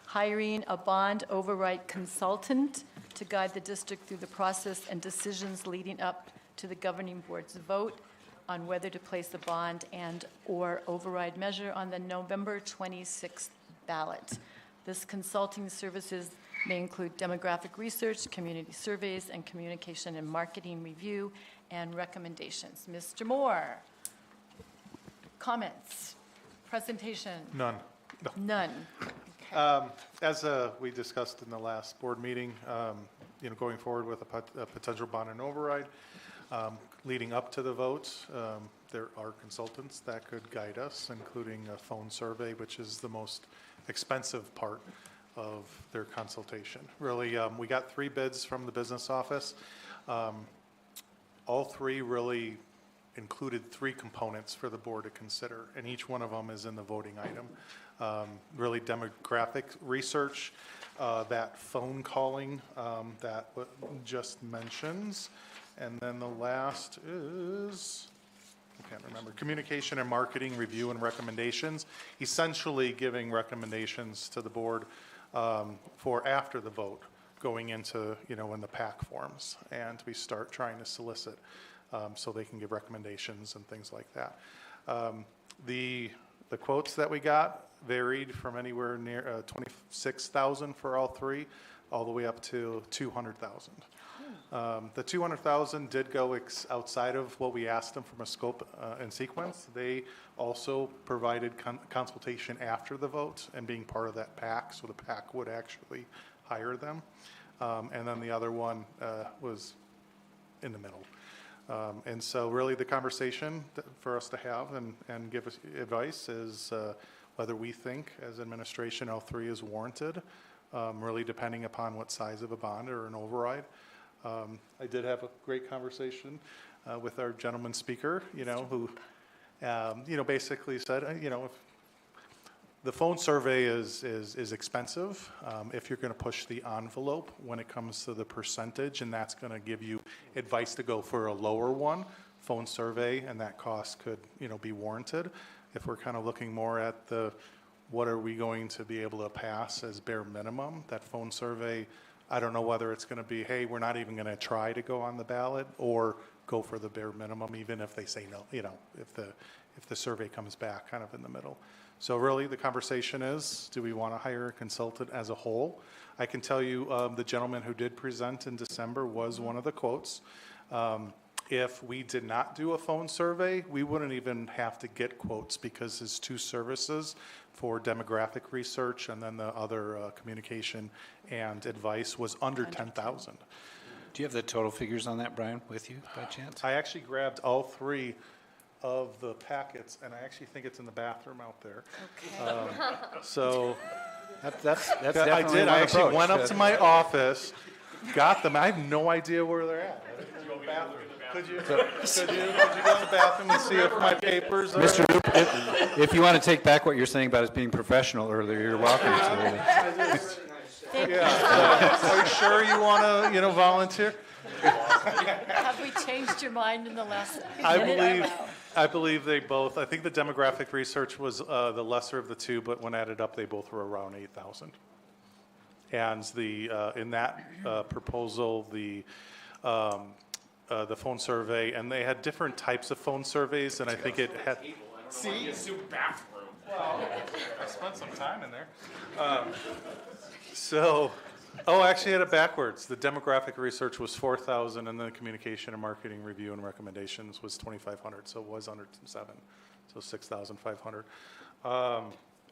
Speaker 8: hiring a bond override consultant to guide the district through the process and decisions leading up to the governing board's vote on whether to place the bond and/or override measure on the November 26th ballot. This consulting services may include demographic research, community surveys, and communication and marketing review and recommendations. Mr. Moore, comments, presentation?
Speaker 15: None.
Speaker 8: None.
Speaker 15: As we discussed in the last board meeting, going forward with a potential bond and override, leading up to the votes, there are consultants that could guide us, including a phone survey, which is the most expensive part of their consultation. Really, we got 3 bids from the business office. All 3 really included 3 components for the board to consider, and each one of them is in the voting item. Really demographic research, that phone calling that just mentions, and then the last is, I can't remember, communication and marketing review and recommendations, essentially giving recommendations to the board for after the vote, going into, in the PAC forms, and we start trying to solicit so they can give recommendations and things like that. The quotes that we got varied from anywhere near 26,000 for all 3, all the way up to 200,000. The 200,000 did go outside of what we asked them from a scope and sequence. They also provided consultation after the vote and being part of that PAC, so the PAC would actually hire them. And then the other one was in the middle. And so really the conversation for us to have and give us advice is whether we think as administration L3 is warranted, really depending upon what size of a bond or an override. I did have a great conversation with our gentleman speaker, who, basically said, if the phone survey is expensive if you're going to push the envelope when it comes to the percentage, and that's going to give you advice to go for a lower one, phone survey, and that cost could, be warranted. If we're kind of looking more at what are we going to be able to pass as bare minimum, that phone survey, I don't know whether it's going to be, hey, we're not even going to try to go on the ballot, or go for the bare minimum, even if they say no, if the survey comes back kind of in the middle. So really the conversation is, do we want to hire a consultant as a whole? I can tell you the gentleman who did present in December was one of the quotes. If we did not do a phone survey, we wouldn't even have to get quotes, because his 2 services for demographic research and then the other communication and advice was under 10,000.
Speaker 9: Do you have the total figures on that, Brian, with you by chance?
Speaker 15: I actually grabbed all 3 of the packets, and I actually think it's in the bathroom out there. Okay. So
Speaker 9: that's
Speaker 15: I
Speaker 9: definitely
Speaker 15: did.
Speaker 9: one
Speaker 15: I actually
Speaker 9: approach.
Speaker 15: went up to my office, got them. I have no idea where they're at. Could you go in the bathroom and see if my papers are...
Speaker 9: Mr. Loop, if you want to take back what you're saying about us being professional earlier, you're welcome to.
Speaker 15: Yeah. Are you sure you want to, volunteer?
Speaker 8: Have we changed your mind in the last minute?
Speaker 15: I believe they both, I think the demographic research was the lesser of the 2, but when added up, they both were around 8,000. And in that proposal, the phone survey, and they had different types of phone surveys, and I think it had...
Speaker 6: See? Assume bathroom.
Speaker 15: Well, I spent some time in there. Actually, I had it backwards. The demographic research was 4,000, and the communication and marketing review and recommendations was 2,500, so it was under 7, so 6,500.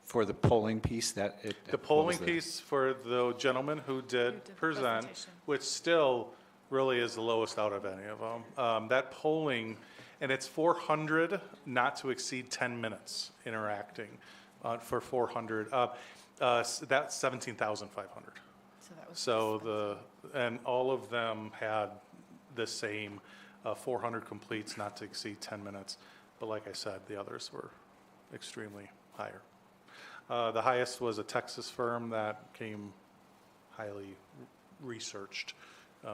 Speaker 9: For the polling piece, the
Speaker 15: polling piece for the gentleman who did present, which still really is the lowest out of any of them. That polling, and it's 400, not to exceed 10 minutes interacting for 400. That's 17,500. And all of them had the same 400 completes, not to exceed 10 minutes. But like I said, the others were extremely higher. The highest was a Texas firm that came highly researched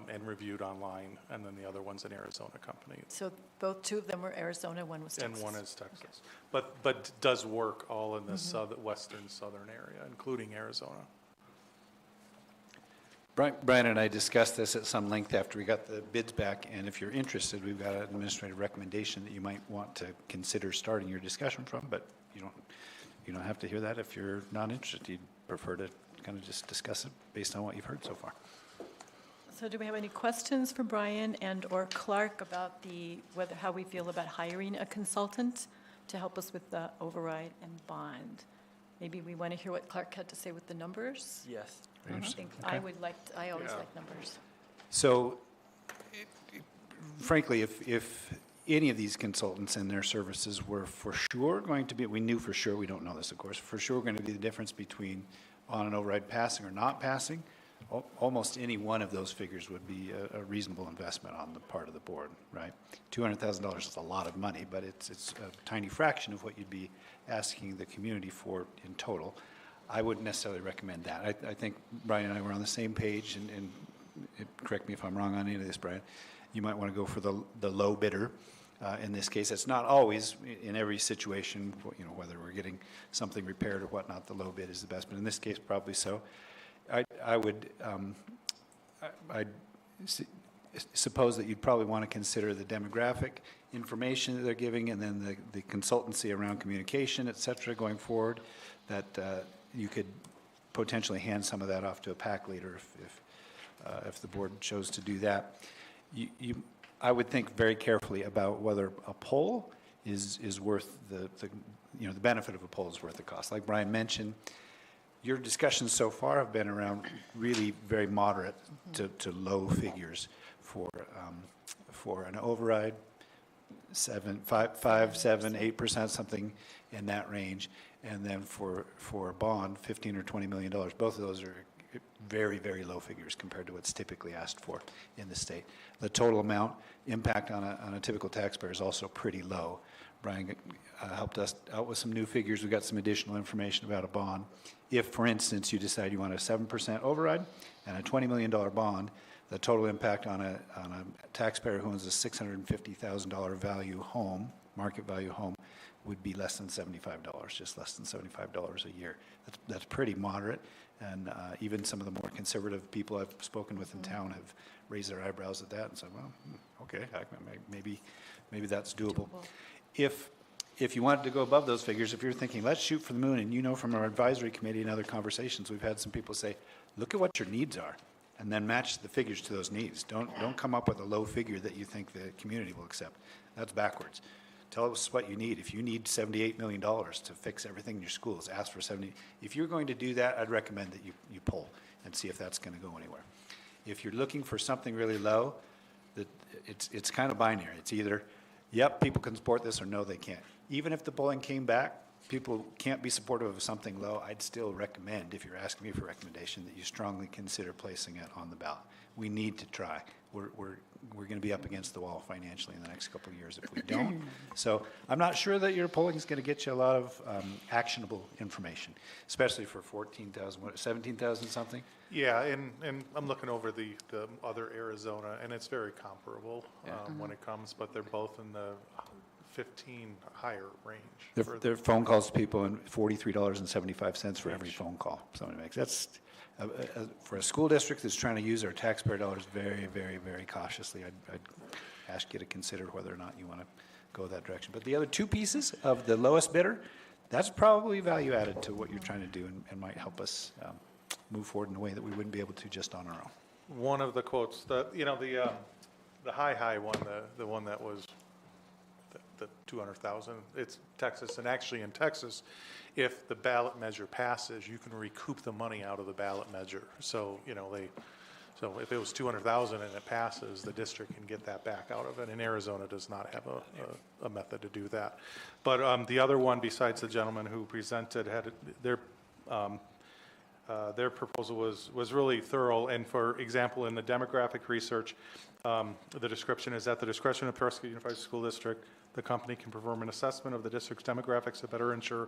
Speaker 15: and reviewed online, and then the other one's an Arizona company.
Speaker 8: So both 2 of them were Arizona, one was Texas.
Speaker 15: And one is Texas. Okay. But does work all in the western southern area, including Arizona.
Speaker 9: Brian and I discussed this at some length after we got the bids back, and if you're interested, we've got an administrative recommendation that you might want to consider starting your discussion from, but you don't have to hear that if you're not interested. You'd prefer to kind of just discuss it based on what you've heard so far.
Speaker 8: So do we have any questions for Brian and or Clark about how we feel about hiring a consultant to help us with the override and bond? Maybe we want to hear what Clark had to say with the numbers.
Speaker 10: Yes.
Speaker 8: I always like numbers.
Speaker 9: So, frankly, if any of these consultants and their services were for sure going to be, we knew for sure, we don't know this, of course, for sure going to be the difference between on an override passing or not passing, almost any one of those figures would be a reasonable investment on the part of the board, right? $200,000 is a lot of money, but it's a tiny fraction of what you'd be asking the community for in total. I wouldn't necessarily recommend that. I think Brian and I were on the same page, and correct me if I'm wrong on any of this, Brian. You might want to go for the low bidder. In this case, it's not always in every situation, you know, whether we're getting something repaired or whatnot, the low bid is the best, but in this case, probably so. I would suppose that you'd probably want to consider the demographic information that they're giving, and then the consultancy around communication, et cetera, going forward, that you could potentially hand some of that off to a PAC leader if the board chose to do that. I would think very carefully about whether a poll is worth the benefit of a poll is worth the cost. Like Brian mentioned, your discussions so far have been around really very moderate to low figures for an override, 5, 7, 8%, something in that range, and then for a bond, $15 or $20 million. Both of those are very, very low figures compared to what's typically asked for in the state. The total amount impact on a typical taxpayer is also pretty low. Brian helped us out with some new figures. We got some additional information about a bond. If, for instance, you decide you want a 7% override and a $20 million bond, the total impact on a taxpayer who owns a $650,000 value home, market value home, would be less than $75, just less than $75 a year. That's pretty moderate, and even some of the more conservative people I've spoken with in town have raised their eyebrows at that and said, well, okay, maybe that's doable. If you wanted to go above those figures, if you're thinking, let's shoot for the moon, and you know from our advisory committee and other conversations, we've had some people say, look at what your needs are, and then match the figures to those needs. Don't come up with a low figure that you think the community will accept. That's backwards. Tell us what you need. If you need $78 million to fix everything in your schools, ask for 70. If you're going to do that, I'd recommend that you poll and see if that's going to go anywhere. If you're looking for something really low, it's kind of binary. It's either, yep, people can support this, or no, they can't. Even if the polling came back, people can't be supportive of something low, I'd still recommend, if you're asking me for a recommendation, that you strongly consider placing it on the ballot. We need to try. We're going to be up against the wall financially in the next couple of years if we don't. So I'm not sure that your polling is going to get you a lot of actionable information, especially for 14,000, 17,000 something?
Speaker 15: Yeah, and I'm looking over the other Arizona, and it's very comparable when it comes, but they're both in the 15 higher range.
Speaker 9: Their phone calls to people, and $43.75 for every phone call somebody makes. That's for a school district that's trying to use our taxpayer dollars very, very, very cautiously. I'd ask you to consider whether or not you want to go that direction. But the other two pieces of the lowest bidder, that's probably value added to what you're trying to do, and might help us move forward in a way that we wouldn't be able to just on our own.
Speaker 15: One of the quotes, the high one, the one that was the 200,000, it's Texas, and actually in Texas, if the ballot measure passes, you can recoup the money out of the ballot measure. So, so if it was 200,000 and it passes, the district can get that back out of it. And Arizona does not have a method to do that. But the other one, besides the gentleman who presented, had their proposal was really thorough. And for example, in the demographic research, the description is at the discretion of Prescott Unified School District, the company can perform an assessment of the district's demographics to better ensure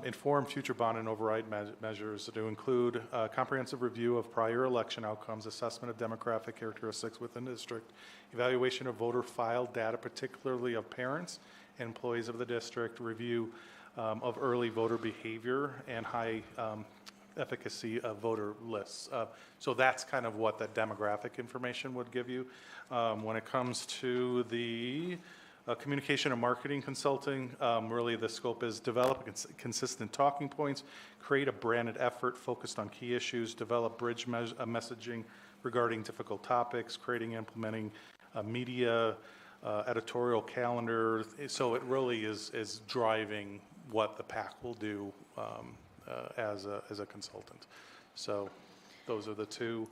Speaker 15: informed future bond and override measures to include a comprehensive review of prior election outcomes, assessment of demographic characteristics within the district, evaluation of voter file data, particularly of parents and employees of the district, review of early voter behavior, and high efficacy of voter lists. So that's kind of what that demographic information would give you. When it comes to the communication and marketing consulting, really the scope is develop consistent talking points, create a branded effort focused on key issues, develop bridge messaging regarding difficult topics, creating and implementing a media editorial calendar. So it really is driving what the PAC will do as a consultant. So those are the two.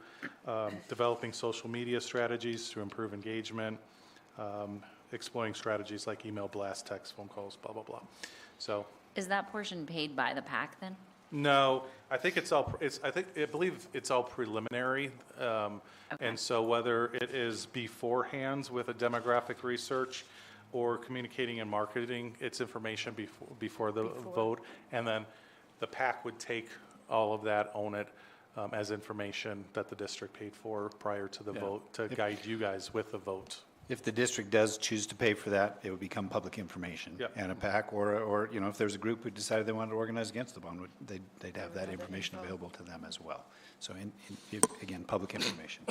Speaker 15: Developing social media strategies to improve engagement, exploring strategies like email blast, text, phone calls, blah, blah, blah. So
Speaker 11: Is that portion paid by the PAC then?
Speaker 15: No, I think I believe it's all preliminary. And so whether it is beforehand with a demographic research or communicating and marketing its information before the vote, and then the PAC would take all of that, own it as information that the district paid for prior to the vote to guide you guys with the vote.
Speaker 9: If the district does choose to pay for that, it would become public information.
Speaker 15: Yep.
Speaker 9: And a PAC or, you know, if there's a group who decided they wanted to organize against the bond, they'd have that information available to them as well. So again, public information,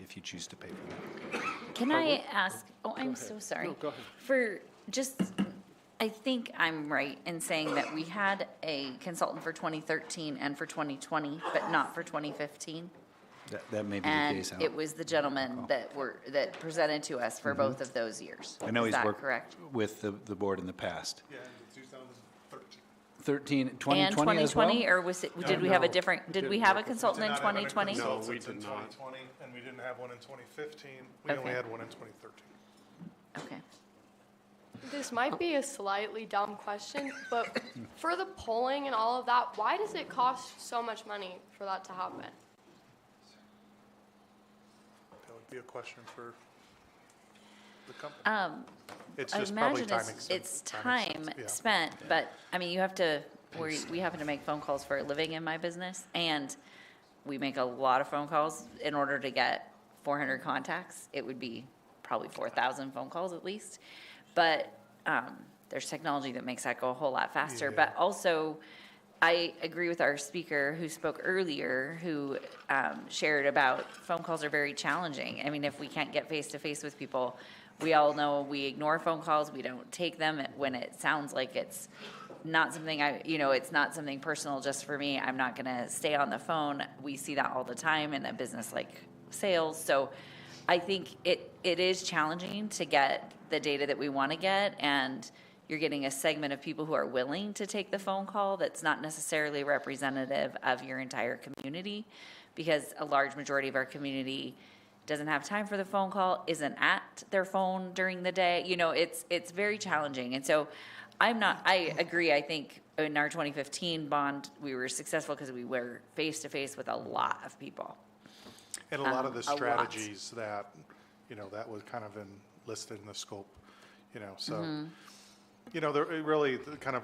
Speaker 9: if you choose to pay for that.
Speaker 11: Can I ask, oh, I'm so sorry.
Speaker 13: No, go ahead.
Speaker 11: For just, I think I'm right in saying that we had a consultant for 2013 and for 2020, but not for 2015.
Speaker 9: That may be the
Speaker 11: And
Speaker 9: case.
Speaker 11: it was the gentleman that presented to us for both of those years.
Speaker 9: I know
Speaker 11: Is
Speaker 9: he's
Speaker 11: that
Speaker 9: worked
Speaker 11: correct?
Speaker 9: with the board in the past.
Speaker 15: Yeah, in 2013.
Speaker 9: 2020
Speaker 11: And
Speaker 9: as well?
Speaker 11: 2020, or was it, did we have a different, did we have a consultant in 2020?
Speaker 13: No, we
Speaker 15: in
Speaker 13: did not.
Speaker 15: 2020, and we didn't have one in 2015. We only
Speaker 11: Okay.
Speaker 15: had one in 2013.
Speaker 11: Okay.
Speaker 3: This might be a slightly dumb question, but for the polling and all of that, why does it cost so much money for that to happen?
Speaker 15: That would be a question for the company. It's
Speaker 11: I
Speaker 15: just probably
Speaker 11: imagine
Speaker 15: time
Speaker 11: it's time spent, but, I mean, you have to, we happen to make phone calls for a living in my business, and we make a lot of phone calls. In order to get 400 contacts, it would be probably 4,000 phone calls at least. But there's technology that makes that go a whole lot faster.
Speaker 15: Yeah.
Speaker 11: But also, I agree with our speaker who spoke earlier, who shared about phone calls are very challenging. I mean, if we can't get face-to-face with people, we all know we ignore phone calls, we don't take them when it sounds like it's not something it's not something personal just for me. I'm not gonna stay on the phone. We see that all the time in a business like sales. So I think it is challenging to get the data that we want to get, and you're getting a segment of people who are willing to take the phone call that's not necessarily representative of your entire community, because a large majority of our community doesn't have time for the phone call, isn't at their phone during the day. You know, it's very challenging. And so I agree. I think in our 2015 bond, we were successful because we were face-to-face with a lot of people.
Speaker 15: And a lot of the
Speaker 11: a lot.
Speaker 15: strategies that, that was kind of listed in the scope, so. There really kind of,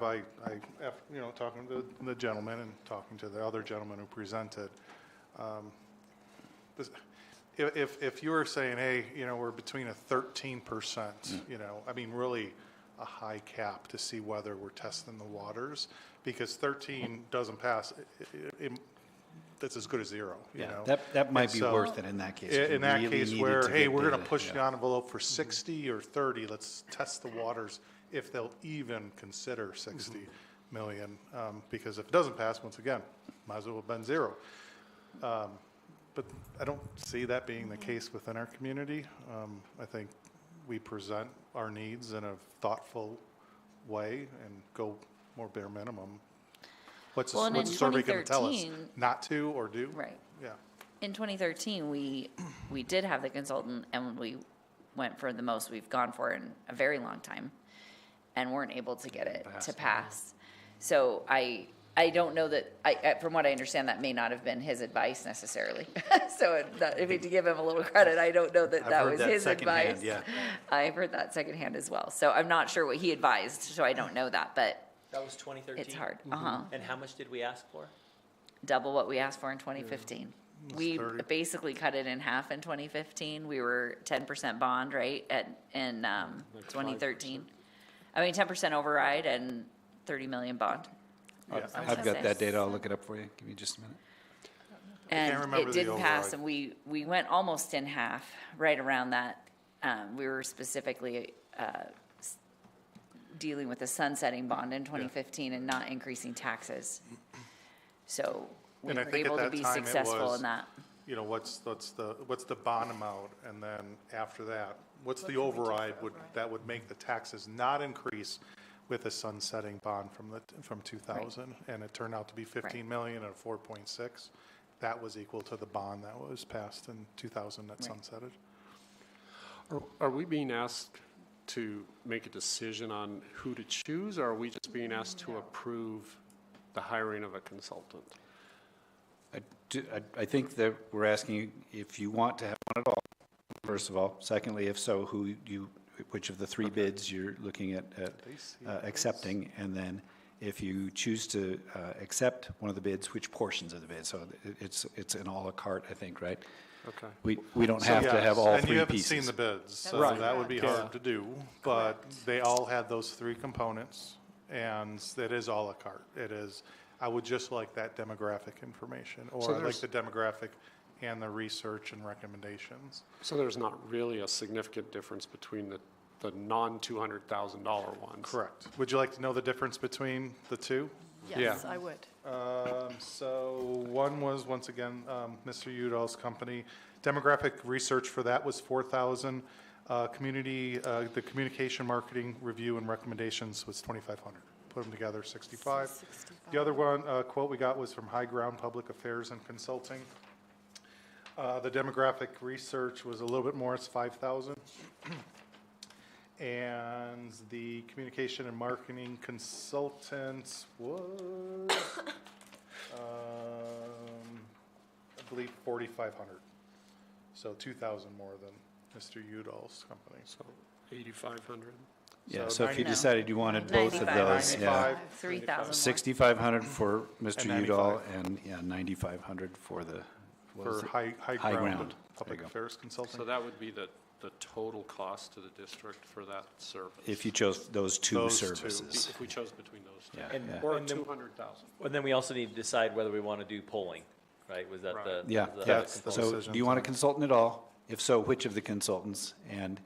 Speaker 15: talking to the gentleman and talking to the other gentleman who presented, if you were saying, hey, we're between a 13%, I mean, really a high cap to see whether we're testing the waters, because 13 doesn't pass, that's as good as zero, you know?
Speaker 9: That might be worth it in that case.
Speaker 15: In that case where, hey, we're going to
Speaker 9: data,
Speaker 15: push the envelope for 60 or 30, let's test the waters if they'll even consider 60 million. Because if it doesn't pass, once again, might as well have been zero. But I don't see that being the case within our community. I think we present our needs in a thoughtful way and go more bare minimum. What's the survey going to tell us? Not to or do?
Speaker 11: Right.
Speaker 15: Yeah.
Speaker 11: In 2013, we did have the consultant, and we went for the most we've gone for in a very long time, and weren't able to get it to pass. So I don't know that, from what I understand, that may not have been his advice necessarily. So if we to give him a little credit, I don't know that was his advice.
Speaker 9: Yeah.
Speaker 11: I've heard that secondhand as well. So I'm not sure what he advised, so I don't know that, but
Speaker 10: That was 2013?
Speaker 11: it's hard.
Speaker 10: And how much did we ask for?
Speaker 11: Double what we asked for in 2015. We
Speaker 15: 30.
Speaker 11: basically cut it in half in 2015. We were 10% bond, right, in 2013. I mean, 10% override and 30 million bond.
Speaker 9: I've got that data. I'll look it up for you. Give me just a minute.
Speaker 11: And
Speaker 15: remember
Speaker 11: it
Speaker 15: the
Speaker 11: didn't pass,
Speaker 15: override.
Speaker 11: and we went almost in half, right around that. We were specifically dealing with the sunsetting bond in 2015 and not increasing taxes. So we
Speaker 15: And I
Speaker 11: were
Speaker 15: think at
Speaker 11: able to
Speaker 15: that
Speaker 11: be
Speaker 15: time it
Speaker 11: successful
Speaker 15: was,
Speaker 11: in that.
Speaker 15: What's the bond amount, and then after that, what's the override that would make the taxes not increase with a sunsetting bond from 2000, and it turned out to be 15 million and 4.6. That was equal to the bond that was passed in 2000 that sunsetted.
Speaker 13: Are we being asked to make a decision on who to choose, or are we just being asked to approve the hiring of a consultant?
Speaker 9: I think that we're asking you if you want to have one at all, first of all. Secondly, if so, which of the three bids you're looking at accepting, and then if you choose to accept one of the bids, which portions of the bid. So it's an à la carte, I think, right?
Speaker 13: Okay.
Speaker 9: We don't have to have all
Speaker 15: and
Speaker 9: three
Speaker 15: you haven't
Speaker 9: pieces.
Speaker 15: seen the bids, so
Speaker 13: Right.
Speaker 15: that would be
Speaker 13: Yeah.
Speaker 15: hard to do. But they all had those three components, and it is à la carte. It is, I would just like that demographic information, or
Speaker 13: So
Speaker 15: I like
Speaker 13: there's-
Speaker 15: the demographic and the research and recommendations.
Speaker 13: So there's not really a significant difference between the non-$200,000 ones?
Speaker 15: Correct. Would you like to know the difference between the two?
Speaker 8: Yes, I would.
Speaker 15: So one was, once again, Mr. Udall's company. Demographic research for that was 4,000. The communication, marketing, review, and recommendations was 2,500. Put them together, 65. The other one, quote we got was from High Ground Public Affairs and Consulting. The demographic research was a little bit more, it's 5,000. And the communication and marketing consultant was, I believe, 4,500. So 2,000 more than Mr. Udall's company.
Speaker 13: So 8,500?
Speaker 9: Yeah,
Speaker 15: So
Speaker 9: so if you
Speaker 15: 90
Speaker 9: decided you wanted both of
Speaker 11: 95.
Speaker 9: those, yeah.
Speaker 11: 3,000
Speaker 9: 6,500 for Mr.
Speaker 15: And
Speaker 9: Udall, and, yeah, 9,500 for the, what was
Speaker 15: For
Speaker 9: it?
Speaker 15: high
Speaker 9: High
Speaker 15: ground
Speaker 9: Ground.
Speaker 15: public
Speaker 9: There you go.
Speaker 15: affairs consulting.
Speaker 13: So that would be the total cost to the district for that service?
Speaker 9: If you chose those two
Speaker 15: Those two.
Speaker 9: services.
Speaker 13: If we chose between those two?
Speaker 9: Yeah, yeah.
Speaker 13: Or
Speaker 10: And then-
Speaker 13: 200,000?
Speaker 10: And then we also need to decide whether we want to do polling, right? Was that the?
Speaker 9: Yeah,
Speaker 10: the-
Speaker 15: That's the
Speaker 9: so
Speaker 15: decision.
Speaker 9: do you want a consultant at all? If so, which of the consultants? And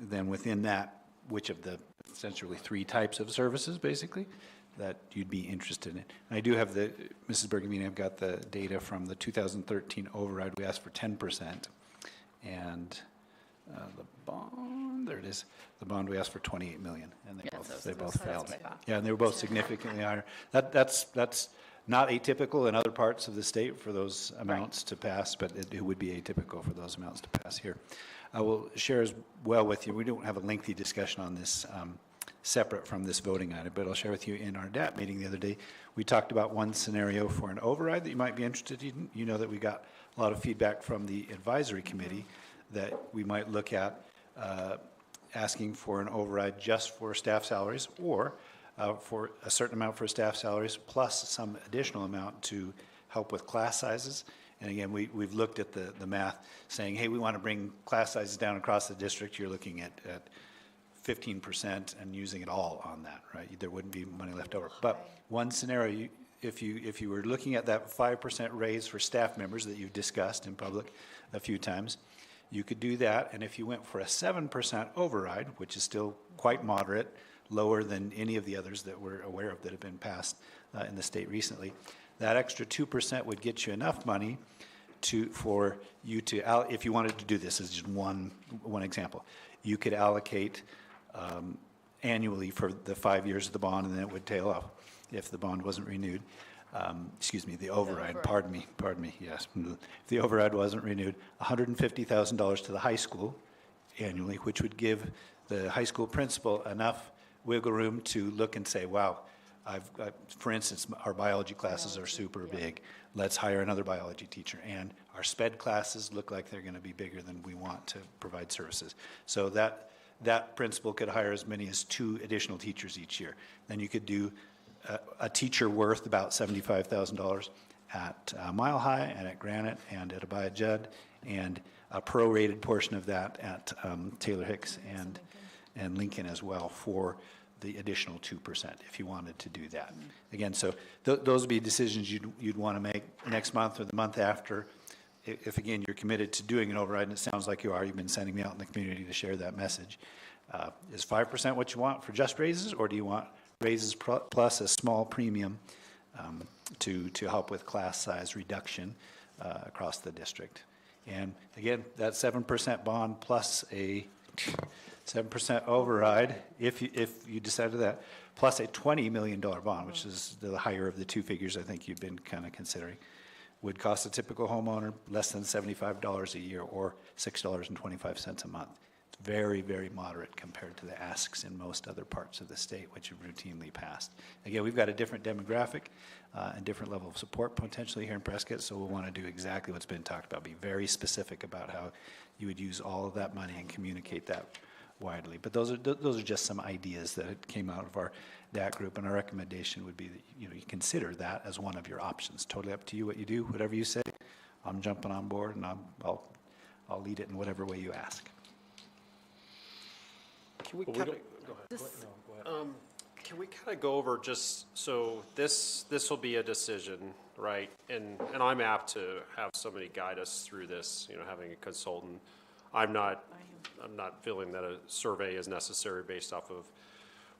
Speaker 9: then within that, which of the essentially three types of services, basically, that you'd be interested in? And I do have Mrs. Bergamini, I've got the data from the 2013 override. We asked for 10%. And the bond, there it is. The bond, we asked for 28 million, and they both failed. Yeah, and they were both significantly higher. That's not atypical in other parts of the state for those amounts to pass, but it would be atypical for those amounts to pass here. I will share as well with you, we don't have a lengthy discussion on this separate from this voting item, but I'll share with you in our DAP meeting the other day, we talked about one scenario for an override that you might be interested in. You know that we got a lot of feedback from the advisory committee that we might look at asking for an override just for staff salaries, or for a certain amount for staff salaries plus some additional amount to help with class sizes. And again, we've looked at the math saying, hey, we want to bring class sizes down across the district. You're looking at 15% and using it all on that, right? There wouldn't be money left over. But one scenario, if you were looking at that 5% raise for staff members that you've discussed in public a few times, you could do that. And if you went for a 7% override, which is still quite moderate, lower than any of the others that we're aware of that have been passed in the state recently, that extra 2% would get you enough money for you to, if you wanted to do this as just one example, you could allocate annually for the 5 years of the bond, and then it would tail off if the bond wasn't renewed. Excuse me, the override, pardon me, yes. If the override wasn't renewed, $150,000 to the high school annually, which would give the high school principal enough wiggle room to look and say, wow, for instance, our biology classes are super big. Let's hire another biology teacher. And our SPED classes look like they're going to be bigger than we want to provide services. So that principal could hire as many as 2 additional teachers each year. Then you could do a teacher worth about $75,000 at Mile High and at Granite and at Abaya Judd, and a prorated portion of that at Taylor Hicks and Lincoln as well for the additional 2% if you wanted to do that. Again, so those would be decisions you'd want to make next month or the month after. If again, you're committed to doing an override, and it sounds like you are, you've been sending me out in the community to share that message. Is 5% what you want for just raises, or do you want raises plus a small premium to help with class size reduction across the district? And again, that 7% bond plus a 7% override, if you decide to that, plus a $20 million bond, which is the higher of the two figures I think you've been kind of considering, would cost a typical homeowner less than $75 a year, or $6.25 a month. very, very moderate compared to the asks in most other parts of the state, which have routinely passed. Again, we've got a different demographic and different level of support potentially here in Prescott, so we'll want to do exactly what's been talked about, be very specific about how you would use all of that money and communicate that widely. But those are just some ideas that came out of that group, and our recommendation would be that you consider that as one of your options. Totally up to you what you do, whatever you say. I'm jumping on board, and I'll lead it in whatever way you ask.
Speaker 2: Can we kind of can we kind of go over just, so this will be a decision, right? And I'm apt to have somebody guide us through this, having a consultant. I'm not feeling that a survey is necessary based off of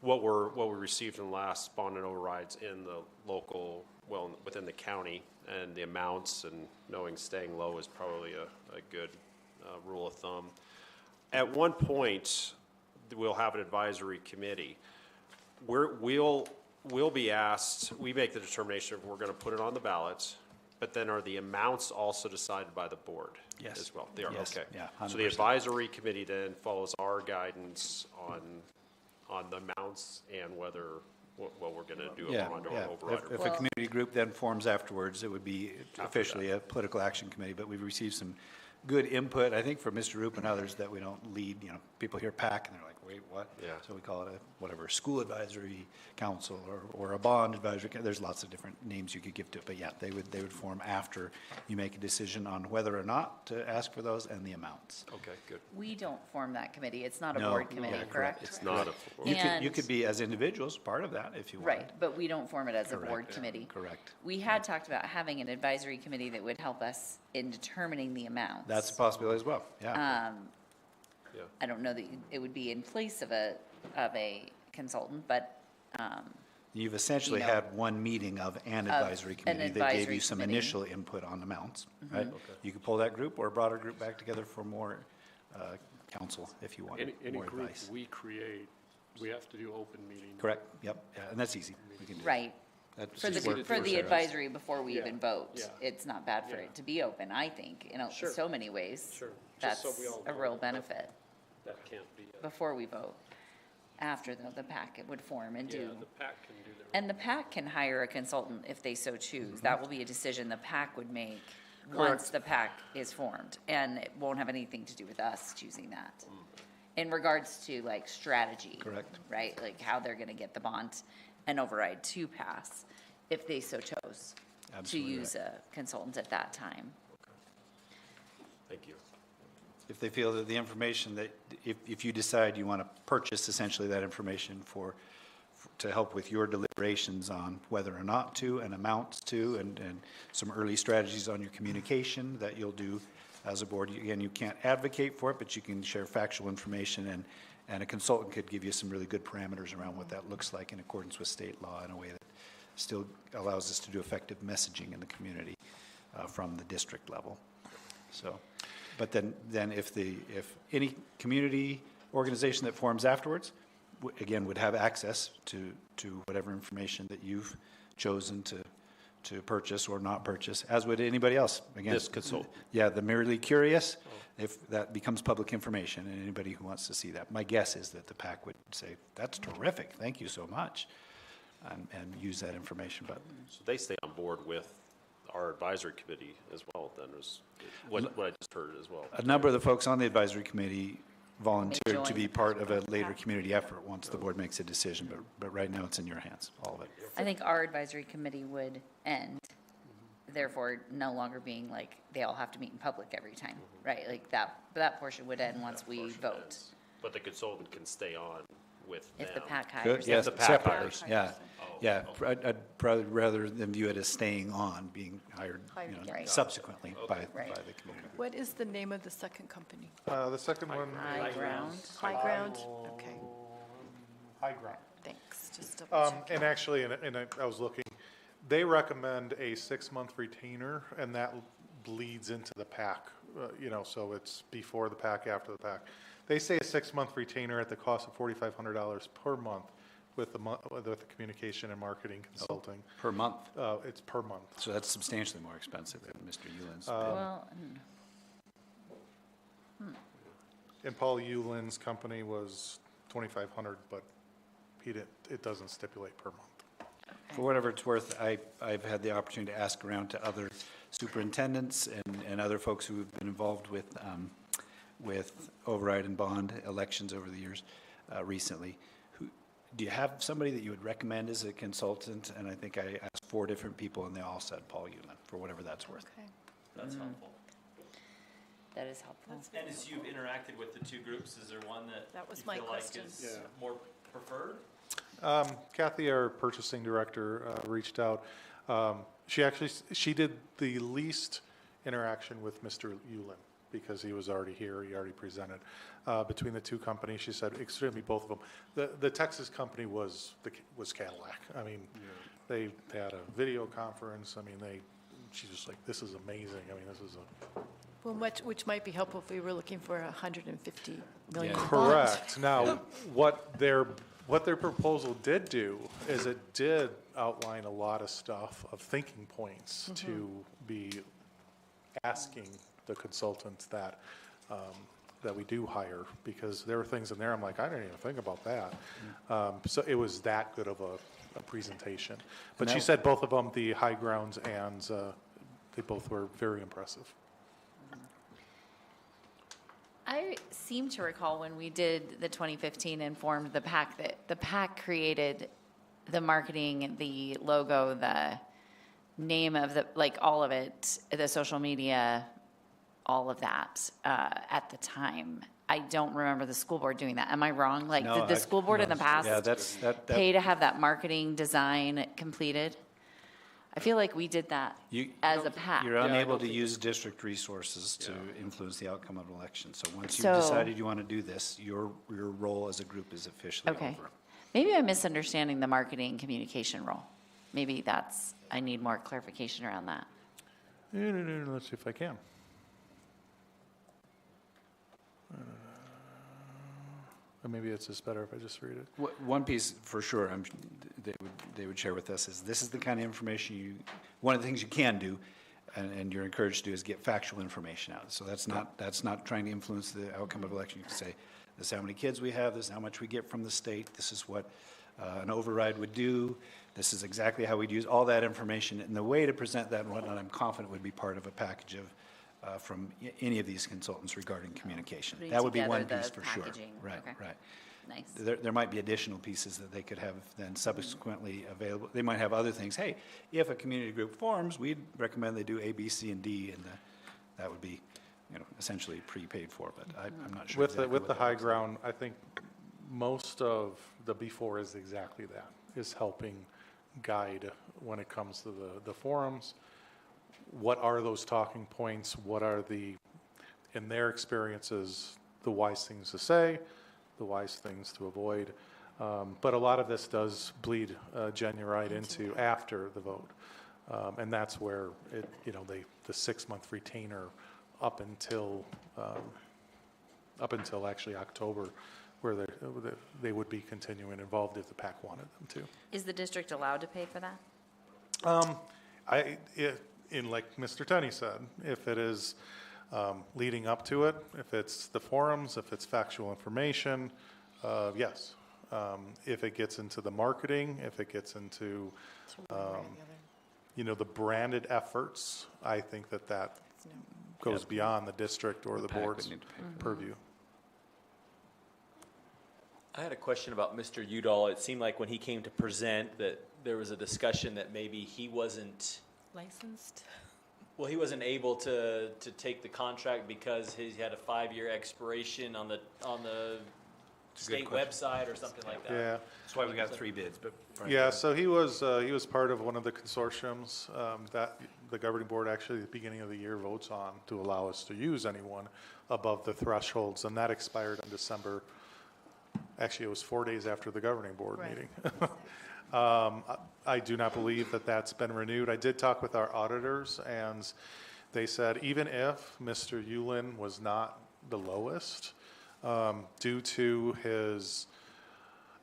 Speaker 2: what we received in the last bond and overrides in the local, within the county, and the amounts, and knowing staying low is probably a good rule of thumb. At one point, we'll have an advisory committee. We'll be asked, we make the determination if we're going to put it on the ballot, but then are the amounts also decided by the board?
Speaker 9: Yes.
Speaker 2: As well? They are,
Speaker 9: yes.
Speaker 2: okay.
Speaker 9: Yeah, 100%.
Speaker 2: So the advisory committee then follows our guidance on the amounts and what we're going to do on or override.
Speaker 9: If a community group then forms afterwards, it would be officially a political action committee, but we've received some good input, I think, from Mr. Roop and others that we don't lead. People hear PAC and they're like, wait, what?
Speaker 2: Yeah.
Speaker 9: So we call it school advisory council or a bond advisory. There's lots of different names you could give to it, but yeah, they would form after you make a decision on whether or not to ask for those and the amounts.
Speaker 2: Okay, good.
Speaker 11: We don't form that committee. It's not a
Speaker 9: No,
Speaker 11: board committee,
Speaker 9: yeah,
Speaker 11: correct?
Speaker 2: It's not a.
Speaker 9: You could be as individuals part of that if you want.
Speaker 11: Right, but we don't form it as a board committee.
Speaker 9: Correct.
Speaker 11: We had talked about having an advisory committee that would help us in determining the amounts.
Speaker 9: That's a possibility as well, yeah.
Speaker 11: I don't know that it would be in place of a consultant, but,
Speaker 9: You've essentially had one meeting of an advisory committee that gave
Speaker 11: advisory
Speaker 9: you some
Speaker 11: committee.
Speaker 9: initial input on amounts, right? You could pull that group or a broader group back together for more counsel if you want
Speaker 13: Any
Speaker 9: more
Speaker 13: group
Speaker 9: advice.
Speaker 13: we create, we have to do open meeting.
Speaker 9: Correct, yep, yeah, and that's easy. We can do that.
Speaker 11: right.
Speaker 9: That's
Speaker 11: For
Speaker 9: easy
Speaker 11: the,
Speaker 9: work
Speaker 11: for the
Speaker 9: us.
Speaker 11: advisory before we
Speaker 13: Yeah,
Speaker 11: even vote,
Speaker 13: yeah.
Speaker 11: it's not bad for
Speaker 13: Yeah.
Speaker 11: it to be open, I think, in
Speaker 13: Sure.
Speaker 11: so many ways.
Speaker 13: Sure.
Speaker 11: That's
Speaker 13: Just so we all
Speaker 11: a
Speaker 13: know
Speaker 11: real
Speaker 13: that
Speaker 11: benefit.
Speaker 13: That can't be.
Speaker 11: Before we vote. After, though, the PAC would form and do.
Speaker 13: Yeah, the PAC can do their.
Speaker 11: And the PAC can hire a consultant if they so choose. That will be a decision the PAC would make once the PAC is formed. And it won't have anything to do with us choosing that. In regards to like strategy.
Speaker 9: Correct.
Speaker 11: Right, like how they're gonna get the bond and override to pass, if they so chose to
Speaker 9: Absolutely
Speaker 11: use a consultant at that time.
Speaker 2: Thank you.
Speaker 9: If they feel that the information that, if you decide you want to purchase essentially that information to help with your deliberations on whether or not to and amounts to and some early strategies on your communication that you'll do as a board. Again, you can't advocate for it, but you can share factual information and a consultant could give you some really good parameters around what that looks like in accordance with state law in a way that still allows us to do effective messaging in the community from the district level. So. But then if any community organization that forms afterwards, again, would have access to whatever information that you've chosen to purchase or not purchase, as would anybody else. Again,
Speaker 2: This consultant.
Speaker 9: Yeah, the merely curious, if that becomes public information, and anybody who wants to see that. My guess is that the PAC would say, that's terrific, thank you so much, and use that information. But
Speaker 2: So they stay on board with our advisory committee as well, then, is what I just heard as well.
Speaker 9: a number of the folks on the advisory committee volunteered to
Speaker 11: join.
Speaker 9: be part of a later community effort once the board makes a decision, but right now it's in your hands, all of it.
Speaker 11: I think our advisory committee would end, therefore no longer being like, they all have to meet in public every time, right? Like that portion would end once we vote.
Speaker 2: But the consultant can stay on with them.
Speaker 11: If the PAC
Speaker 9: Good,
Speaker 11: hires.
Speaker 9: yes,
Speaker 2: the PAC
Speaker 9: separately,
Speaker 2: hires.
Speaker 9: yeah,
Speaker 2: Oh,
Speaker 9: yeah.
Speaker 2: okay.
Speaker 9: I'd probably rather than view it as staying on, being hired,
Speaker 11: Right.
Speaker 9: subsequently by
Speaker 11: Right.
Speaker 9: the community.
Speaker 8: What is the name of the second company?
Speaker 15: The second one.
Speaker 11: High ground.
Speaker 8: High Ground? Okay,
Speaker 15: High ground.
Speaker 8: thanks, just double check.
Speaker 15: And actually, I was looking, they recommend a 6-month retainer, and that bleeds into the PAC, so it's before the PAC, after the PAC. They say a 6-month retainer at the cost of $4,500 per month with the communication and marketing consulting.
Speaker 9: Per month,
Speaker 15: It's per month.
Speaker 9: so that's substantially more expensive than Mr. Euland's.
Speaker 11: Well,
Speaker 15: And Paul Eulin's company was 2,500, but it doesn't stipulate per month.
Speaker 9: For whatever it's worth, I've had the opportunity to ask around to other superintendents and other folks who have been involved with override and bond elections over the years recently. Do you have somebody that you would recommend as a consultant? And I think I asked 4 different people, and they all said Paul Eulin, for whatever that's worth.
Speaker 11: Okay.
Speaker 10: That's helpful.
Speaker 11: That is helpful.
Speaker 10: And as you've interacted with the two groups, is there one that
Speaker 8: was
Speaker 10: you
Speaker 8: my
Speaker 10: feel
Speaker 8: question.
Speaker 10: like is more preferred?
Speaker 15: Kathy, our purchasing director, reached out. She did the least interaction with Mr. Eulin because he was already here, he already presented. Between the two companies, she said, extremely both of them. The Texas company was Cadillac. I mean, they had a video conference. I mean, she's just like, this is amazing. I mean, this is a.
Speaker 8: Well, which might be helpful if we were looking for 150 million.
Speaker 9: Yeah.
Speaker 8: bonds.
Speaker 15: Correct. Now, what their proposal did do is it did outline a lot of stuff of thinking points to be asking the consultants that we do hire, because there were things in there, I'm like, I didn't even think about that. So it was that good of a presentation. But she said both of them, the high grounds and they both were very impressive.
Speaker 11: I seem to recall when we did the 2015 and formed the PAC, that the PAC created the marketing, the logo, the name of the, like all of it, the social media, all of that at the time. I don't remember the school board doing that. Am I wrong? Like,
Speaker 9: No,
Speaker 11: did the school board in the past pay to have that marketing design completed? I feel like we did that as a PAC.
Speaker 9: You're unable to use district resources to influence the outcome of an election. So once you've decided you want to do this, your role as a group is officially over.
Speaker 11: Maybe I'm misunderstanding the marketing communication role. Maybe I need more clarification around that.
Speaker 15: Let's see if I can. Or maybe it's just better if I just read it.
Speaker 9: One piece for sure they would share with us is this is the kind of information one of the things you can do and you're encouraged to do is get factual information out. So that's not trying to influence the outcome of election. You can say, this is how many kids we have, this is how much we get from the state, this is what an override would do, this is exactly how we'd use all that information. And the way to present that and whatnot, I'm confident would be part of a package of from any of these consultants regarding communication.
Speaker 11: Putting
Speaker 9: That would be
Speaker 11: together
Speaker 9: one
Speaker 11: the
Speaker 9: piece for sure.
Speaker 11: packaging.
Speaker 9: Right,
Speaker 11: Okay.
Speaker 9: right.
Speaker 11: Nice.
Speaker 9: There might be additional pieces that they could have then subsequently available. They might have other things. Hey, if a community group forms, we'd recommend they do A, B, C, and D, and that would be, essentially prepaid for. But I'm not sure.
Speaker 15: With the high ground, I think most of the B4 is exactly that, is helping guide when it comes to the forums. What are those talking points? What are in their experiences, the wise things to say, the wise things to avoid? But a lot of this does bleed right into after the vote. And that's where the 6-month retainer up until actually October, where they would be continuing involved if the PAC wanted them to.
Speaker 11: Is the district allowed to pay for that?
Speaker 15: Like Mr. Tenney said, if it is leading up to it, if it's the forums, if it's factual information, yes. If it gets into the marketing, if it gets into, the branded efforts, I think that goes beyond the district or the board's purview.
Speaker 10: I had a question about Mr. Udall. It seemed like when he came to present that there was a discussion that maybe he wasn't
Speaker 8: Licensed?
Speaker 10: Well, he wasn't able to take the contract because he had a 5-year expiration on the state website or something like that.
Speaker 15: Yeah.
Speaker 9: That's why we got 3 bids. But
Speaker 15: yeah, so he was part of one of the consortiums that the governing board actually at the beginning of the year votes on to allow us to use anyone above the thresholds, and that expired in December. Actually, it was 4 days after the governing board meeting. I do not believe that that's been renewed. I did talk with our auditors, and they said even if Mr. Eulin was not the lowest, due to his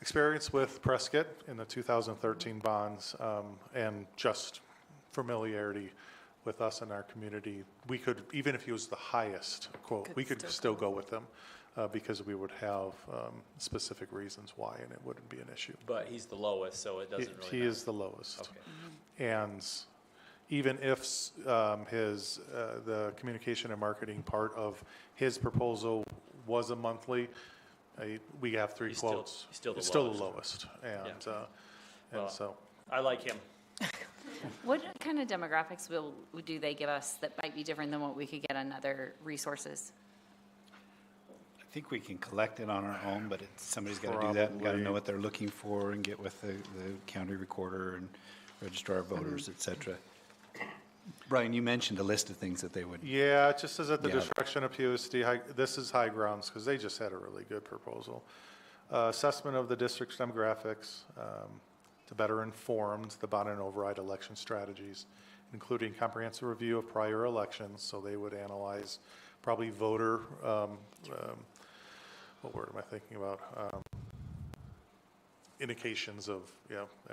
Speaker 15: experience with Prescott in the 2013 bonds and just familiarity with us in our community, we could, even if he was the highest quote, we could still go with him because we would have specific reasons why, and it wouldn't be an issue.
Speaker 10: But he's the lowest, so it doesn't really
Speaker 15: He
Speaker 10: matter.
Speaker 15: is the lowest.
Speaker 10: Okay.
Speaker 15: And even if the communication and marketing part of his proposal was a monthly, we have three
Speaker 10: He's
Speaker 15: quotes.
Speaker 10: still the
Speaker 15: It's still
Speaker 10: lowest.
Speaker 15: the lowest, and
Speaker 10: Well,
Speaker 15: so.
Speaker 10: I like him.
Speaker 11: What kind of demographics do they give us that might be different than what we could get on other resources?
Speaker 9: I think we can collect it on our own, but somebody's got to do that and got to know
Speaker 15: Probably.
Speaker 9: what they're looking for and get with the county recorder and registrar of voters, et cetera. Brian, you mentioned a list of things that they would.
Speaker 15: Yeah, it just says at the
Speaker 9: Yeah.
Speaker 15: discretion of PUSD, this is high grounds, because they just had a really good proposal. Assessment of the district's demographics, to better inform the bond and override election strategies, including comprehensive review of prior elections, so they would analyze probably voter, what word am I thinking about? Indications of,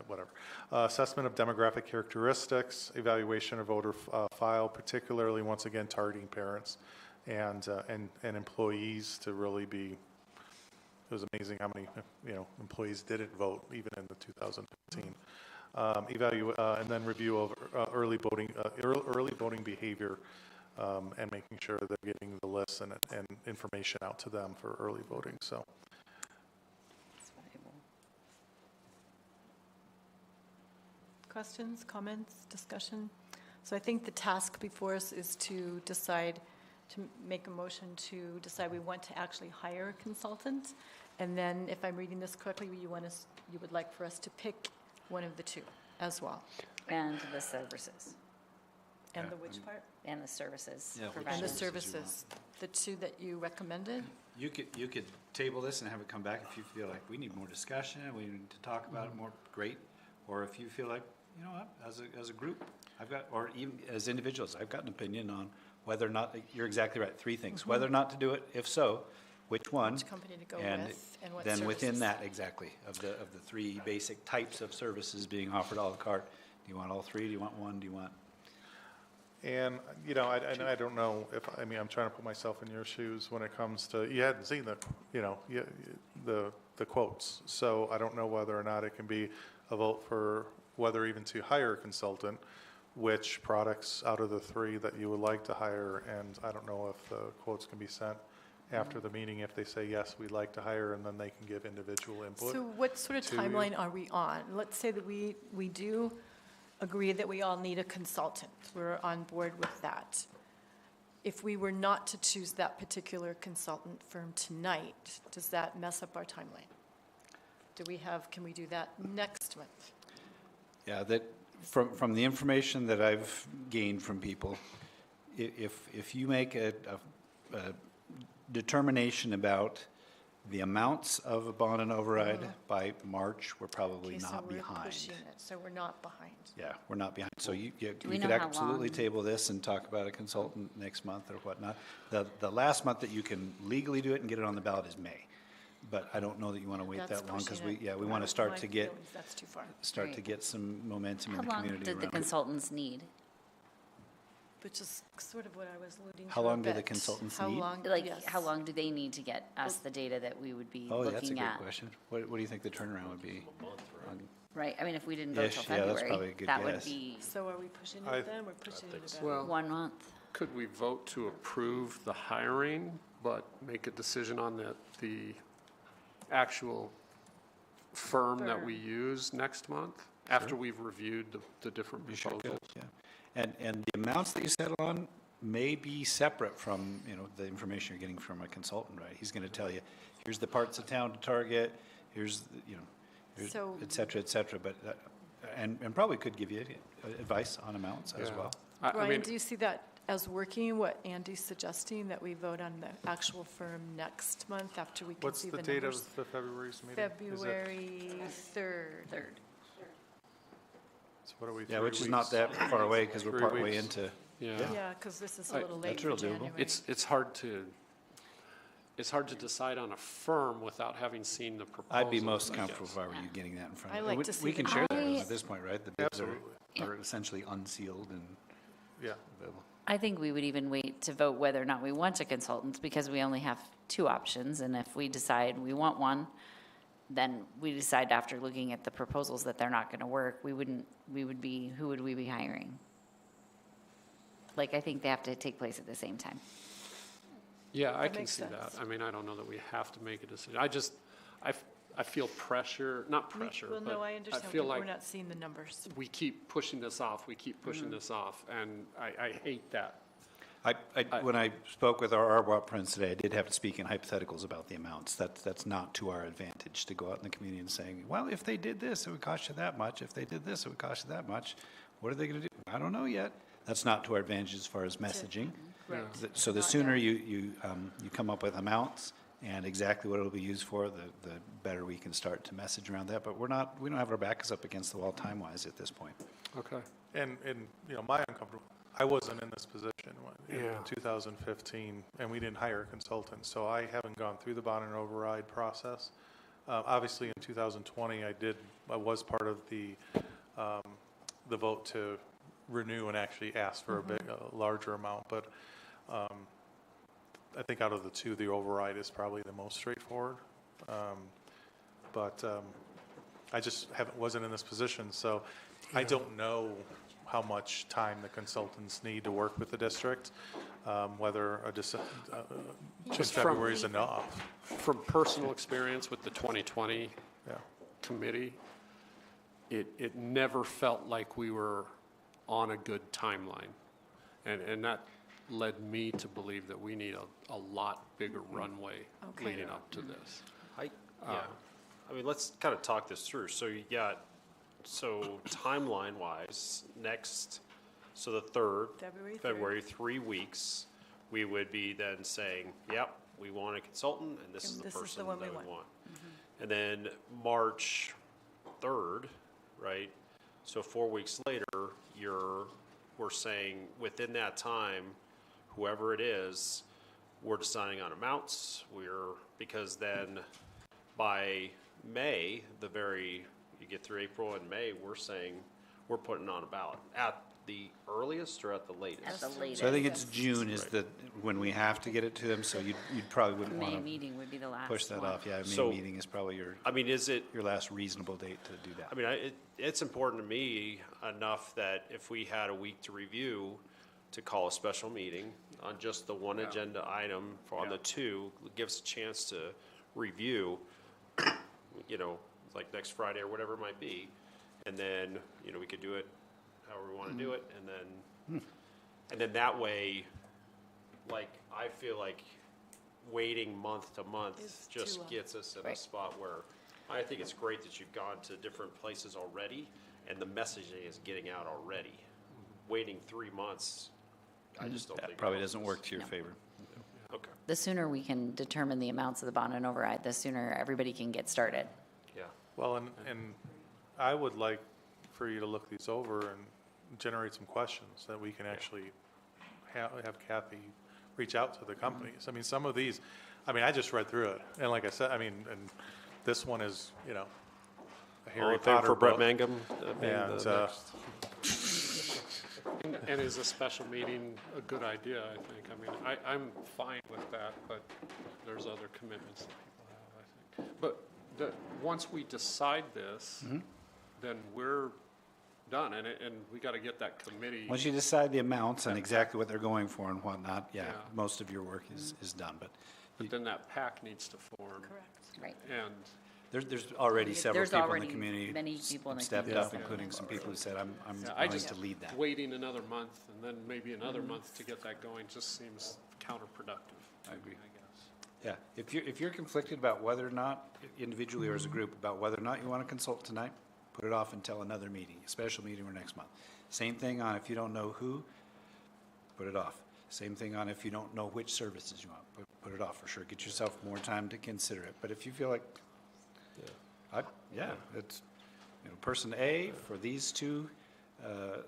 Speaker 15: whatever. Assessment of demographic characteristics, evaluation of voter file, particularly, once again, targeting parents and employees to really be, it was amazing how many, employees didn't vote even in the 2015. And then review of early voting behavior, and making sure they're getting the lists and information out to them for early voting, so.
Speaker 8: Questions, comments, discussion? So I think the task before us is to decide, to make a motion to decide we want to actually hire a consultant. And then, if I'm reading this correctly, you would like for us to pick one of the two as well.
Speaker 11: And the services.
Speaker 8: And the which part?
Speaker 11: And the services
Speaker 9: Yeah, which
Speaker 11: provided.
Speaker 8: And the
Speaker 9: services you want.
Speaker 8: services, the two that you recommended?
Speaker 9: You could table this and have it come back if you feel like we need more discussion, we need to talk about it more, great. Or if you feel like, you know what, as a group, or even as individuals, I've got an opinion on whether or not, you're exactly right, three things. Whether or not to do it, if so, which one?
Speaker 8: Which company to go
Speaker 9: and
Speaker 8: with, and what
Speaker 9: then within
Speaker 8: services.
Speaker 9: that, exactly, of the three basic types of services being offered à la carte. Do you want all three? Do you want one? Do you want?
Speaker 15: And, I don't know if, I'm trying to put myself in your shoes when it comes to, you hadn't seen the quotes. So I don't know whether or not it can be a vote for whether even to hire a consultant, which products out of the three that you would like to hire. And I don't know if the quotes can be sent after the meeting if they say, yes, we'd like to hire, and then they can give individual input.
Speaker 8: So what sort of
Speaker 15: to-
Speaker 8: timeline are we on? Let's say that we do agree that we all need a consultant. We're on board with that. If we were not to choose that particular consultant firm tonight, does that mess up our timeline? Can we do that next month?
Speaker 9: Yeah, that, from the information that I've gained from people, if you make a determination about the amounts of a bond and override by March, we're probably
Speaker 8: Okay, so
Speaker 9: not
Speaker 8: we're
Speaker 9: behind.
Speaker 8: pushing it, so we're not behind.
Speaker 9: Yeah, we're not behind. So
Speaker 11: we
Speaker 9: we
Speaker 11: know
Speaker 9: could
Speaker 11: how
Speaker 9: absolutely
Speaker 11: long?
Speaker 9: table this and talk about a consultant next month or whatnot. The last month that you can legally do it and get it on the ballot is May. But I don't know that you want to wait
Speaker 8: That's
Speaker 9: that long, because
Speaker 8: pushing it.
Speaker 9: we want to start to get,
Speaker 8: That's too far.
Speaker 9: some momentum in
Speaker 11: How
Speaker 9: the
Speaker 11: long
Speaker 9: community
Speaker 11: did the
Speaker 9: around it.
Speaker 11: consultants need?
Speaker 8: Which is sort of what I was alluding to
Speaker 9: How
Speaker 8: a
Speaker 9: long do the
Speaker 8: bit.
Speaker 9: consultants
Speaker 8: How
Speaker 9: need?
Speaker 8: long-
Speaker 11: Like,
Speaker 8: yes.
Speaker 11: how long do they need to get us the data that we would be
Speaker 9: Oh, that's a
Speaker 11: looking
Speaker 9: good
Speaker 11: at?
Speaker 9: question. What do you think the turnaround would be?
Speaker 11: Right, I mean, if we didn't go till
Speaker 9: Ish, yeah, that's probably a
Speaker 11: February,
Speaker 9: good
Speaker 11: that would
Speaker 9: guess.
Speaker 11: be
Speaker 8: So are we pushing
Speaker 13: I-
Speaker 8: it then? We're pushing it about
Speaker 13: Well,
Speaker 11: 1 month.
Speaker 13: could we vote to approve the hiring, but make a decision on the actual firm that we use next month? After we've reviewed the different
Speaker 9: You sure
Speaker 13: proposals?
Speaker 9: could, yeah. And the amounts that you settle on may be separate from, the information you're getting from a consultant, right? He's going to tell you, here's the parts of town to target, here's, here's
Speaker 8: So-
Speaker 9: et cetera, but, and probably could give you advice on amounts as
Speaker 13: Yeah.
Speaker 9: well.
Speaker 13: I
Speaker 8: Brian,
Speaker 13: mean,
Speaker 8: do you see that as working, what Andy's suggesting, that we vote on the actual firm next month after we can
Speaker 15: What's
Speaker 8: see
Speaker 15: the
Speaker 8: the
Speaker 15: date
Speaker 8: numbers?
Speaker 15: of the February's meeting? Is it-
Speaker 8: February 3rd.
Speaker 15: So what are we,
Speaker 9: Yeah,
Speaker 15: 3
Speaker 9: which is not
Speaker 15: weeks?
Speaker 9: that far away, because we're
Speaker 15: 3
Speaker 9: partway
Speaker 15: weeks.
Speaker 9: into,
Speaker 13: yeah.
Speaker 8: Yeah, because this is a
Speaker 13: I-
Speaker 8: little late
Speaker 9: That's
Speaker 8: for
Speaker 9: real doable.
Speaker 8: January.
Speaker 13: It's hard to decide on a firm without having seen the proposal.
Speaker 9: I'd be most comfortable if I were you getting that in front
Speaker 8: I
Speaker 9: of
Speaker 8: like
Speaker 9: you.
Speaker 8: to see
Speaker 9: We
Speaker 8: the
Speaker 9: can share that
Speaker 11: I-
Speaker 9: at this point, right? The bids are essentially unsealed and.
Speaker 15: Yeah.
Speaker 9: available.
Speaker 11: I think we would even wait to vote whether or not we want a consultant, because we only have 2 options, and if we decide we want one, then we decide after looking at the proposals that they're not going to work, who would we be hiring? Like, I think they have to take place at the same time.
Speaker 13: Yeah, I
Speaker 8: That
Speaker 13: can
Speaker 8: makes
Speaker 13: see that.
Speaker 8: sense.
Speaker 13: I mean, I don't know that we have to make a decision. I feel pressure, not pressure,
Speaker 8: Well,
Speaker 13: but
Speaker 8: no, I
Speaker 13: I
Speaker 8: understand.
Speaker 13: feel
Speaker 8: We're
Speaker 13: like
Speaker 8: not seeing the numbers.
Speaker 13: we keep pushing this off, we keep pushing this off, and I hate that.
Speaker 9: When I spoke with our RWAP friends today, I did have to speak in hypotheticals about the amounts. That's not to our advantage to go out in the community and saying, well, if they did this, it would cost you that much. If they did this, it would cost you that much. What are they going to do? I don't know yet. That's not to our advantage as far as messaging.
Speaker 8: Right.
Speaker 9: So the sooner you come up with amounts and exactly what it'll be used for, the better we can start to message around that. But we don't have our backs up against the wall time-wise at this point.
Speaker 13: Okay.
Speaker 15: And my uncomfortable, I wasn't in this position in
Speaker 13: Yeah.
Speaker 15: 2015, and we didn't hire a consultant, so I haven't gone through the bond and override process. Obviously, in 2020, I was part of the vote to renew and actually ask for a larger amount, but I think out of the 2, the override is probably the most straightforward. But I just wasn't in this position, so I don't know how much time the consultants need to work with the district, whether just February is enough.
Speaker 13: From personal experience with the 2020
Speaker 15: Yeah.
Speaker 13: committee, it never felt like we were on a good timeline. And that led me to believe that we need a lot bigger runway leading up to this.
Speaker 2: I mean, let's kind of talk this through. So timeline-wise, so the 3rd, February, 3 weeks, we would be then saying, yep, we want a consultant, and this is the person that we want. And then March 3rd, right? So 4 weeks later, we're saying within that time, whoever it is, we're deciding on amounts. Because then by May, you get through April and May, we're saying we're putting on a ballot at the earliest or at the latest?
Speaker 11: At the latest.
Speaker 9: So I think it's June is when we have to get it to them, so you'd probably wouldn't
Speaker 11: May
Speaker 9: want to
Speaker 11: meeting would be the last
Speaker 9: push that
Speaker 11: one.
Speaker 9: off. Yeah,
Speaker 2: So-
Speaker 9: May meeting is probably your your last reasonable date to do that.
Speaker 2: I mean, it's important to me enough that if we had a week to review, to call a special meeting on just the one agenda item on the 2, gives a chance to review, like next Friday or whatever it might be. And then, we could do it however we want to do it. And then that way, like, I feel like waiting month to month just gets us in a spot where I think it's great that you've gone to different places already and the messaging is getting out already. Waiting 3 months, I just don't think.
Speaker 9: That probably doesn't work to your favor.
Speaker 2: Okay.
Speaker 11: The sooner we can determine the amounts of the bond and override, the sooner everybody can get started.
Speaker 2: Yeah.
Speaker 15: Well, and I would like for you to look these over and generate some questions that we can actually have Kathy reach out to the companies. I mean, some of these, I just read through it, and like I said, and this one is, a Harry Potter
Speaker 2: for Brett
Speaker 15: book.
Speaker 2: Mangum.
Speaker 15: And,
Speaker 13: And is a special meeting a good idea, I think? I mean, I'm fine with that, but there's other commitments that people have, I think. But once we decide this, then we're done, and we got to get that committee.
Speaker 9: Once you decide the amounts and exactly what they're going for and whatnot, yeah,
Speaker 13: Yeah.
Speaker 9: most of your work is done. But
Speaker 13: But then that PAC needs to form.
Speaker 11: Correct. Right.
Speaker 13: And
Speaker 9: there's already several
Speaker 11: There's
Speaker 9: people in
Speaker 11: already
Speaker 9: the community
Speaker 11: many people in the
Speaker 9: stepped
Speaker 11: community
Speaker 9: up, including some people who said, I'm
Speaker 13: I
Speaker 9: willing
Speaker 13: just,
Speaker 9: to lead that.
Speaker 13: waiting another month and then maybe another month to get that going just seems counterproductive.
Speaker 9: I agree.
Speaker 13: I guess.
Speaker 9: Yeah, if you're conflicted about whether or not, individually or as a group, about whether or not you want to consult tonight, put it off until another meeting, a special meeting or next month. Same thing on if you don't know who, put it off. Same thing on if you don't know which services you want, put it off for sure. Get yourself more time to consider it. But if you feel like, it's, person A for these 2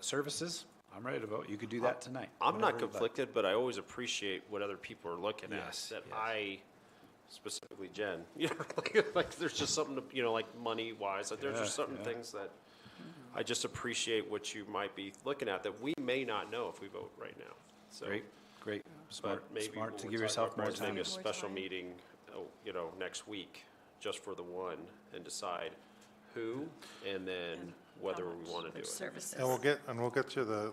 Speaker 9: services, I'm ready to vote. You could do that tonight.
Speaker 2: I'm not
Speaker 9: whatever you'd like.
Speaker 2: conflicted, but I always appreciate what other people are looking
Speaker 9: Yes,
Speaker 2: at. That
Speaker 9: yes.
Speaker 2: I, specifically Jen, like there's just something to, like money wise, like there's just certain things that I just appreciate what you might be looking at that we may not know if we vote right now. So,
Speaker 9: Great. Smart,
Speaker 2: but maybe
Speaker 9: smart
Speaker 2: what
Speaker 9: to
Speaker 2: we're
Speaker 9: give
Speaker 2: talking
Speaker 9: yourself
Speaker 2: about
Speaker 9: more
Speaker 2: is maybe
Speaker 9: time.
Speaker 2: a special meeting, next week, just for the one, and decide who, and then whether we want to do it.
Speaker 11: Services.
Speaker 15: And we'll get you the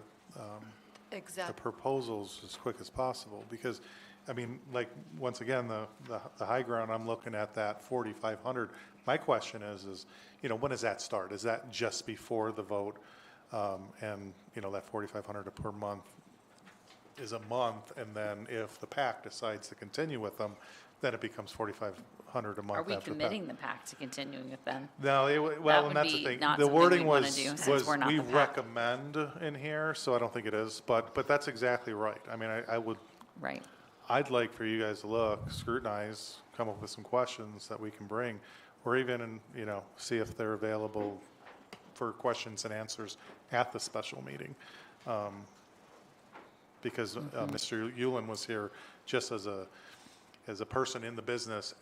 Speaker 8: Exactly.
Speaker 15: proposals as quick as possible, because, I mean, like, once again, the high ground, I'm looking at that 4,500. My question is, when does that start? Is that just before the vote? And, that 4,500 per month is a month, and then if the PAC decides to continue with them, then it becomes 4,500 a month
Speaker 11: Are
Speaker 15: after
Speaker 11: we
Speaker 15: PAC.
Speaker 11: committing the PAC to continuing with them?
Speaker 15: No,
Speaker 11: That
Speaker 15: and
Speaker 11: would
Speaker 15: that's
Speaker 11: be
Speaker 15: the thing.
Speaker 11: not
Speaker 15: The
Speaker 11: something
Speaker 15: wording
Speaker 11: we wanna
Speaker 15: was,
Speaker 11: do since we're not
Speaker 15: we
Speaker 11: the PAC.
Speaker 15: recommend in here, so I don't think it is, but that's exactly right. I mean,
Speaker 11: Right.
Speaker 15: I'd like for you guys to look, scrutinize, come up with some questions that we can bring, or even, see if they're available for questions and answers at the special meeting. Because Mr. Yulin was here just as a person in the business,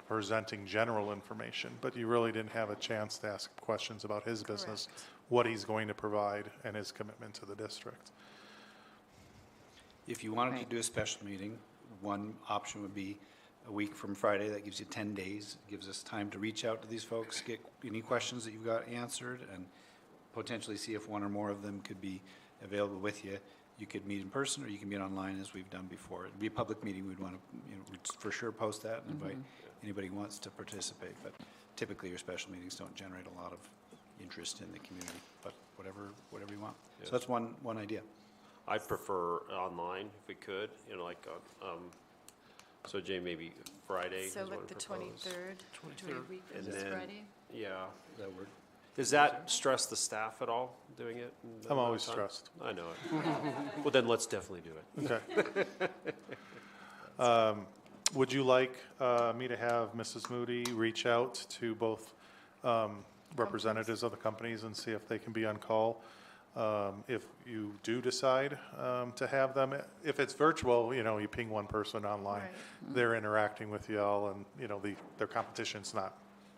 Speaker 15: presenting general information, but you really didn't have a chance to ask questions about his business, what he's going to provide, and his commitment to the district.
Speaker 9: If you wanted to
Speaker 11: Right.
Speaker 9: do a special meeting, one option would be a week from Friday. That gives you 10 days. It gives us time to reach out to these folks, get any questions that you've got answered, and potentially see if one or more of them could be available with you. You could meet in person, or you can meet online, as we've done before. It'd be a public meeting. We'd want to, we'd for sure post that and invite anybody who wants to participate. But typically, your special meetings don't generate a lot of interest in the community, but whatever you want.
Speaker 2: Yes.
Speaker 9: So that's one idea.
Speaker 2: I'd prefer online if we could, so Jay, maybe Friday is
Speaker 8: So
Speaker 2: what
Speaker 8: like
Speaker 2: I
Speaker 8: the
Speaker 2: propose.
Speaker 8: 23rd, do we week
Speaker 2: And
Speaker 8: this
Speaker 2: then-
Speaker 8: Friday?
Speaker 2: Yeah.
Speaker 9: That work?
Speaker 2: Does that stress the staff at all, doing it? in that
Speaker 15: I'm
Speaker 2: amount
Speaker 15: always
Speaker 2: of time?
Speaker 15: stressed.
Speaker 2: I know it. Well, then let's definitely do it.
Speaker 15: Okay. Would you like me to have Mrs. Moody reach out to both representatives of the companies and see if they can be on call? If you do decide to have them, if it's virtual, you ping one person online,
Speaker 8: Right.
Speaker 15: they're interacting with you all, and, their competition's not,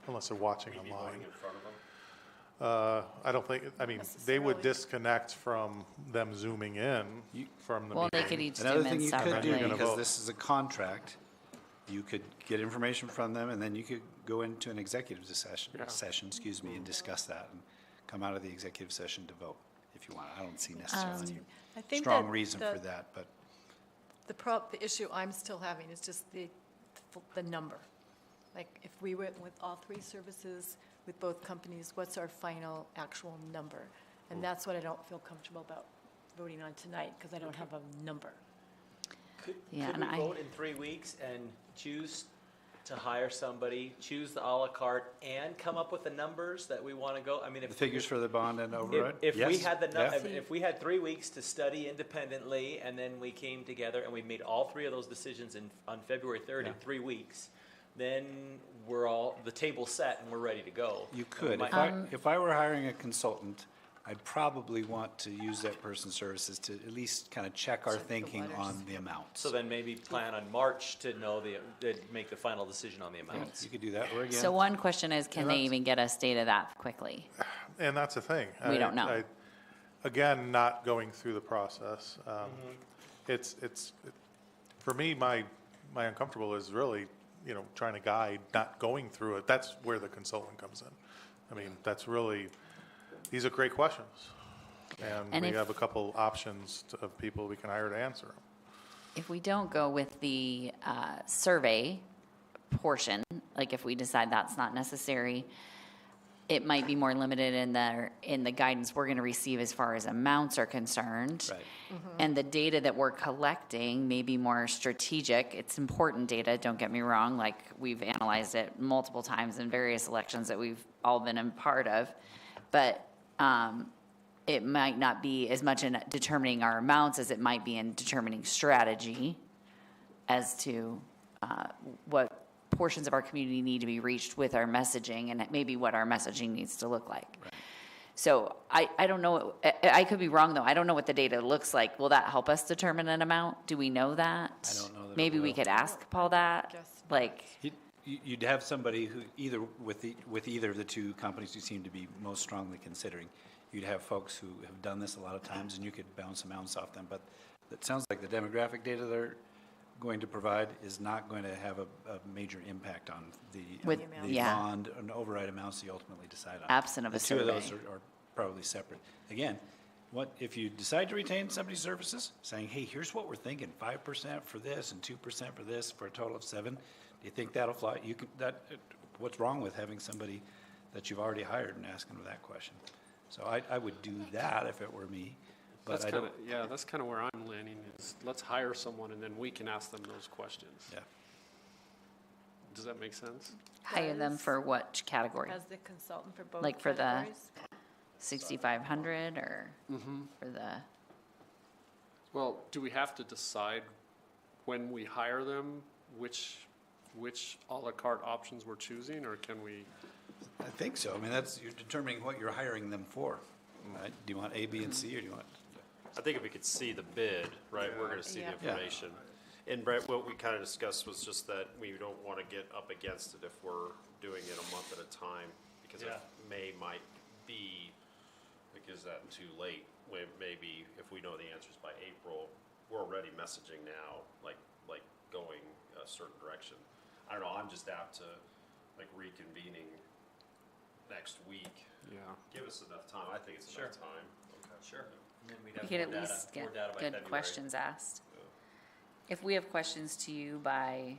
Speaker 15: unless they're watching online.
Speaker 2: in front of them?
Speaker 15: I don't think, they would
Speaker 8: Necessarily.
Speaker 15: disconnect from them zooming in from the
Speaker 11: Well, they
Speaker 15: meeting.
Speaker 11: could each
Speaker 9: Another
Speaker 11: zoom
Speaker 9: thing
Speaker 11: in
Speaker 9: you could
Speaker 11: separately.
Speaker 9: do,
Speaker 15: You're gonna
Speaker 9: because
Speaker 15: vote.
Speaker 9: this is a contract, you could get information from them, and then you could go into an executive session, and discuss that, and come out of the executive session to vote, if you want. I don't see necessarily any
Speaker 8: I think
Speaker 9: strong
Speaker 8: that
Speaker 9: reason
Speaker 8: the-
Speaker 9: for that, but
Speaker 8: The issue I'm still having is just the number. Like, if we went with all three services with both companies, what's our final actual number? And that's what I don't feel comfortable about voting on tonight, because I don't have a number.
Speaker 11: Yeah,
Speaker 10: Could
Speaker 11: and
Speaker 10: we vote in 3 weeks and choose to hire somebody, choose the à la carte, and come up with the numbers that we want to go? I mean,
Speaker 9: the
Speaker 10: if
Speaker 9: figures for the bond and override?
Speaker 10: If we
Speaker 9: Yes.
Speaker 10: had
Speaker 9: Yeah.
Speaker 10: if we had 3 weeks to study independently, and then we came together and we made all three of those decisions on February 3rd in
Speaker 9: Yeah.
Speaker 10: 3 weeks, then the table's set and we're ready to go.
Speaker 9: You
Speaker 10: And
Speaker 9: could.
Speaker 10: we
Speaker 9: If
Speaker 10: might-
Speaker 9: if I were hiring a consultant, I'd probably want to use that person's services to at least kind of check our
Speaker 8: Check the
Speaker 9: thinking
Speaker 8: letters.
Speaker 9: on the amounts.
Speaker 10: So then maybe plan on March to make the final decision on the amounts.
Speaker 9: You could do that, or again.
Speaker 11: So one question is, can they
Speaker 15: that's-
Speaker 11: even get us data that quickly?
Speaker 15: And that's the thing.
Speaker 11: We don't know.
Speaker 15: Again, not going through the process. It's, for me, my uncomfortable is really, trying to guide, not going through it. That's where the consultant comes in. I mean, that's really, these are great questions. And
Speaker 11: And
Speaker 15: we
Speaker 11: if-
Speaker 15: have a couple options of people we can hire to answer them.
Speaker 11: If we don't go with the survey portion, like if we decide that's not necessary, it might be more limited in the guidance we're going to receive as far as amounts are concerned.
Speaker 10: Right.
Speaker 11: And the data that we're collecting may be more strategic. It's important data, don't get me wrong. Like, we've analyzed it multiple times in various elections that we've all been a part of. But it might not be as much in determining our amounts as it might be in determining strategy as to what portions of our community need to be reached with our messaging, and maybe what our messaging needs to look like.
Speaker 9: Right.
Speaker 11: So I don't know, I could be wrong, though. I don't know what the data looks like. Will that help us determine an amount? Do we know that?
Speaker 9: I don't know that it
Speaker 11: Maybe we
Speaker 9: will.
Speaker 11: could ask Paul that,
Speaker 8: Guess
Speaker 11: like,
Speaker 9: You'd have somebody who, either with either of the two companies you seem to be most strongly considering, you'd have folks who have done this a lot of times, and you could bounce some ounce off them. But it sounds like the demographic data they're going to provide is not going to have a major impact on the bond and override amounts you ultimately decide on.
Speaker 11: Absent of a
Speaker 9: The two of those
Speaker 11: survey.
Speaker 9: are probably separate. Again, what if you decide to retain somebody's services, saying, hey, here's what we're thinking, 5% for this and 2% for this, for a total of 7%, do you think that'll fly? You can, what's wrong with having somebody that you've already hired and asking them that question? So I would do that if it were me, but
Speaker 13: That's
Speaker 9: I
Speaker 13: kind
Speaker 9: don't.
Speaker 13: of, yeah, that's kind of where I'm landing is let's hire someone and then we can ask them those questions.
Speaker 9: Yeah.
Speaker 13: Does that make sense?
Speaker 11: Hire them for what category?
Speaker 16: As the consultant for both
Speaker 11: Like for the
Speaker 16: categories?
Speaker 11: 6,500 or for the,
Speaker 13: Well, do we have to decide when we hire them, which à la carte options we're choosing, or can we?
Speaker 9: I think so. I mean, you're determining what you're hiring them for, right? Do you want A, B, and C, or do you want?
Speaker 2: I think if we could see the bid, right, we're gonna see the information. And Brett, what we kind of discussed was just that we don't want to get up against it if we're doing it a month at a time, because if May might be, like, is that too late? When maybe if we know the answers by April, we're already messaging now, like going a certain direction. I don't know, I'm just apt to, like, reconvening next week.
Speaker 13: Yeah.
Speaker 2: Give us enough time, I think it's enough time. Okay.
Speaker 10: Sure. And then we'd
Speaker 11: we
Speaker 10: have
Speaker 11: could
Speaker 10: more
Speaker 11: at
Speaker 10: data-
Speaker 11: least
Speaker 10: more
Speaker 11: get
Speaker 10: data by
Speaker 11: good
Speaker 10: February.
Speaker 11: questions asked. If we have questions to you by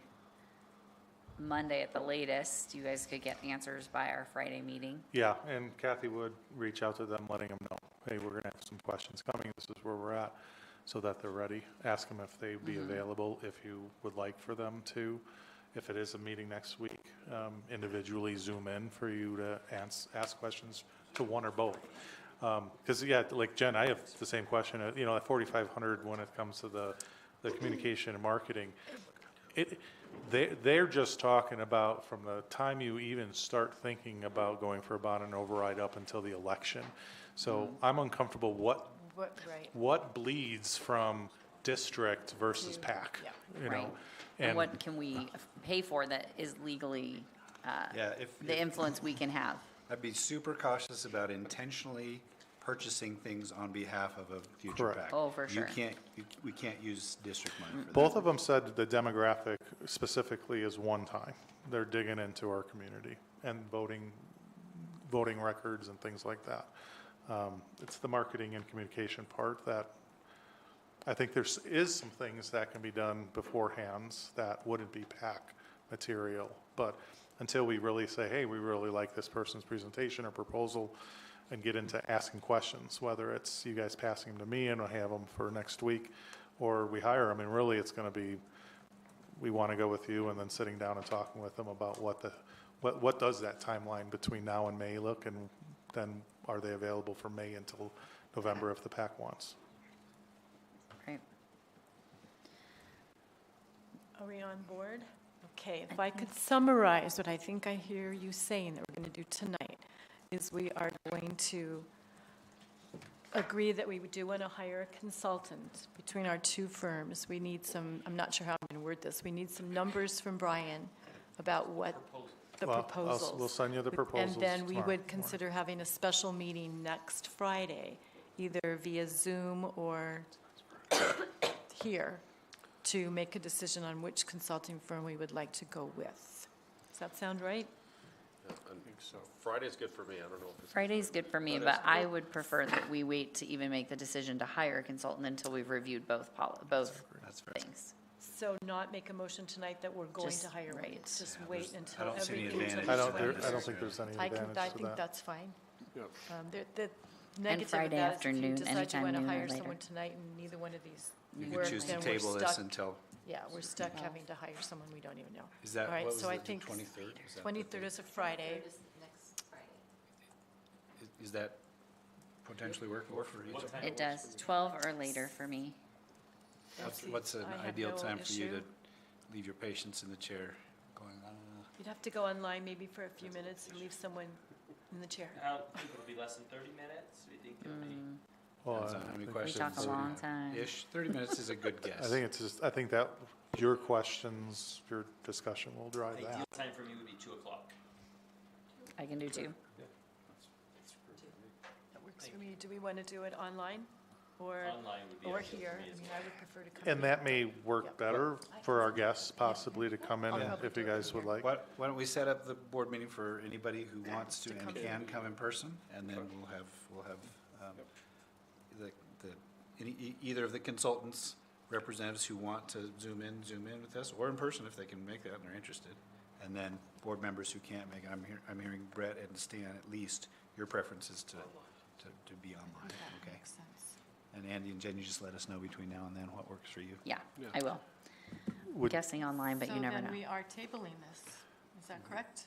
Speaker 11: Monday at the latest, you guys could get answers by our Friday meeting.
Speaker 15: Yeah, and Kathy would reach out to them, letting them know, hey, we're gonna have some questions coming, this is where we're at, so that they're ready. Ask them if they'd be available, if you would like for them to, if it is a meeting next week, individually Zoom in for you to ask questions to one or both. Because, like Jen, I have the same question, at 4,500 when it comes to the communication and marketing. They're just talking about from the time you even start thinking about going for a bond and override up until the election. So I'm uncomfortable what bleeds from district versus PAC, you know?
Speaker 11: Right. And what can we pay for that is legally the influence we can have?
Speaker 9: I'd be super cautious about intentionally purchasing things on behalf of a future
Speaker 15: Correct.
Speaker 9: PAC.
Speaker 11: Oh, for sure.
Speaker 9: We can't use district money for that.
Speaker 15: Both of them said the demographic specifically is one time. They're digging into our community and voting records and things like that. It's the marketing and communication part that I think is some things that can be done beforehand that wouldn't be PAC material. But until we really say, hey, we really like this person's presentation or proposal, and get into asking questions, whether it's you guys passing them to me and I have them for next week, or we hire them, and really it's going to be, we want to go with you, and then sitting down and talking with them about what does that timeline between now and May look, and then are they available from May until November if the PAC wants.
Speaker 11: Right.
Speaker 16: Are we on board? Okay, if I could summarize what I think I hear you saying that we're going to do tonight, is we are going to agree that we do want to hire a consultant between our two firms. We need some, I'm not sure how I'm going to word this, we need some numbers from Brian about what the proposals.
Speaker 15: We'll send you the proposals
Speaker 16: And then we
Speaker 15: tomorrow
Speaker 16: would consider having a special meeting next Friday, either via Zoom or here, to make a decision on which consulting firm we would like to go with. Does that sound right?
Speaker 2: I think so. Friday's good for me, I don't know if it's.
Speaker 11: Friday's good for me, but I would prefer that we wait to even make the decision to hire a consultant until we've reviewed both things.
Speaker 16: So not make a motion tonight that we're going
Speaker 11: Just-
Speaker 16: to hire one.
Speaker 11: right.
Speaker 16: Just wait until
Speaker 9: I don't see any
Speaker 16: everything.
Speaker 9: advantage
Speaker 15: I
Speaker 9: to
Speaker 15: don't think there's any advantage to
Speaker 16: I think
Speaker 15: that.
Speaker 16: that's fine.
Speaker 13: Yep.
Speaker 16: The negative of
Speaker 11: Friday
Speaker 16: that is if you
Speaker 11: afternoon,
Speaker 16: decide you
Speaker 11: anytime
Speaker 16: want to
Speaker 11: noon or
Speaker 16: hire
Speaker 11: later.
Speaker 16: someone tonight and neither one of these
Speaker 9: You
Speaker 16: work,
Speaker 9: could choose to
Speaker 16: then we're
Speaker 9: table this
Speaker 16: stuck.
Speaker 9: until,
Speaker 16: Yeah, we're stuck having to hire someone we don't even know.
Speaker 9: is that,
Speaker 16: All right,
Speaker 9: what was
Speaker 16: so I
Speaker 9: the
Speaker 16: think
Speaker 9: 23rd?
Speaker 16: 23rd is a Friday.
Speaker 9: Is that potentially workable for each? of you?
Speaker 11: It does, 12 or later for me.
Speaker 9: What's an
Speaker 16: I have
Speaker 9: ideal
Speaker 16: no
Speaker 9: time for you
Speaker 16: issue.
Speaker 9: to leave your patients in the chair going,
Speaker 16: You'd have to go online maybe for a few minutes and leave someone in the chair.
Speaker 10: I don't think it'll be less than 30 minutes. We think it'll be.
Speaker 15: Well,
Speaker 9: depends on how many
Speaker 11: We
Speaker 9: questions.
Speaker 11: talk a long time.
Speaker 9: Ish, 30 minutes is a good guess.
Speaker 15: I think that your questions, your discussion will drive
Speaker 10: Ideal
Speaker 15: that.
Speaker 10: time for me would be 2 o'clock.
Speaker 11: I can do two.
Speaker 16: for me. Do we want to do it online or,
Speaker 10: Online would be
Speaker 16: or
Speaker 10: ideal for
Speaker 16: here?
Speaker 10: me
Speaker 16: I
Speaker 10: as
Speaker 16: mean, I would prefer to come.
Speaker 15: And
Speaker 16: here.
Speaker 15: that may work better for our guests possibly to come in if you guys would like.
Speaker 9: Why don't we set up the board meeting for anybody who wants to and can come in person? And then we'll have either of the consultants, representatives who want to zoom in with us, or in person if they can make that and they're interested. And then board members who can't make it. I'm hearing Brett and Stan, at least, your preference is to be online, okay?
Speaker 11: Makes sense.
Speaker 9: And Andy and Jen, you just let us know between now and then what works for you.
Speaker 11: Yeah,
Speaker 13: Yeah.
Speaker 11: I will.
Speaker 15: Would-
Speaker 11: Guessing online, but you never
Speaker 16: So
Speaker 11: know.
Speaker 16: then we are tabling this. Is that correct?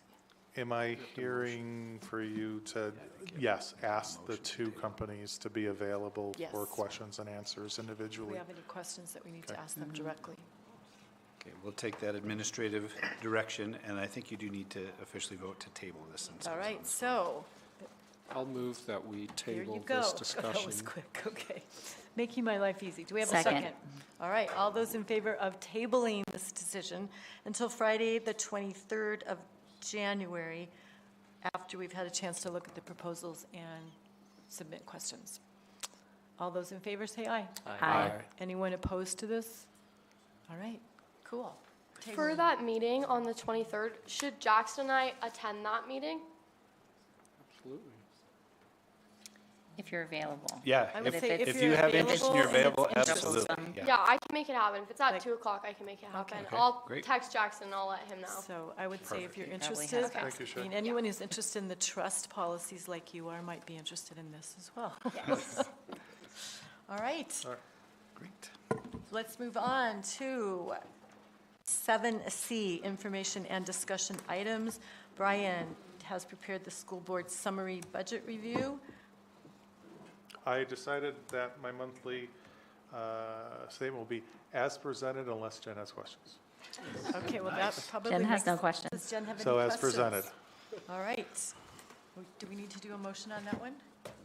Speaker 15: Am I hearing for you to, yes, ask the two companies to be available for
Speaker 16: Yes.
Speaker 15: questions and answers
Speaker 16: Do we
Speaker 15: individually?
Speaker 16: have any questions that we need to
Speaker 15: Okay.
Speaker 16: ask them directly?
Speaker 9: Okay, we'll take that administrative direction, and I think you do need to officially vote to table this.
Speaker 16: All right, so
Speaker 13: I'll move that we
Speaker 16: here you
Speaker 13: table
Speaker 16: go.
Speaker 13: this
Speaker 16: That was
Speaker 13: discussion.
Speaker 16: quick, okay. Making my life easy. Do we have a
Speaker 11: Second.
Speaker 16: second? All right, all those in favor of tabling this decision until Friday, the 23rd of January, after we've had a chance to look at the proposals and submit questions. All those in favor say aye.
Speaker 11: Aye.
Speaker 16: Anyone opposed to this? All right, cool.
Speaker 3: For
Speaker 16: Tabling.
Speaker 3: that meeting on the 23rd, should Jackson and I attend that meeting?
Speaker 13: Absolutely.
Speaker 11: If you're available.
Speaker 9: Yeah,
Speaker 16: I would
Speaker 9: if
Speaker 16: say
Speaker 11: if
Speaker 9: if you have interest and you're
Speaker 16: available
Speaker 9: available,
Speaker 16: and it's
Speaker 9: absolutely.
Speaker 11: troublesome.
Speaker 9: Yeah.
Speaker 3: Yeah, I can make it happen. If it's at
Speaker 16: Like-
Speaker 3: 2 o'clock, I can make it happen.
Speaker 16: Okay.
Speaker 3: I'll
Speaker 9: great.
Speaker 3: text Jackson and I'll let him know.
Speaker 16: So I would say if you're
Speaker 11: He probably has
Speaker 16: interested,
Speaker 11: that.
Speaker 15: Thank you,
Speaker 16: I mean,
Speaker 15: Shay.
Speaker 16: anyone who's interested in the trust policies like you are might be interested in this as well. All right,
Speaker 9: Great.
Speaker 16: let's move on to 7C, information and discussion items. Brian has prepared the school board summary budget review.
Speaker 15: I decided that my monthly statement will be as presented unless Jen has questions.
Speaker 16: Okay, well, that probably
Speaker 11: Jen has
Speaker 16: makes-
Speaker 11: no questions.
Speaker 16: Does Jen have any
Speaker 15: So
Speaker 16: questions?
Speaker 15: as presented.
Speaker 16: All right. Do we need to do a motion on that one?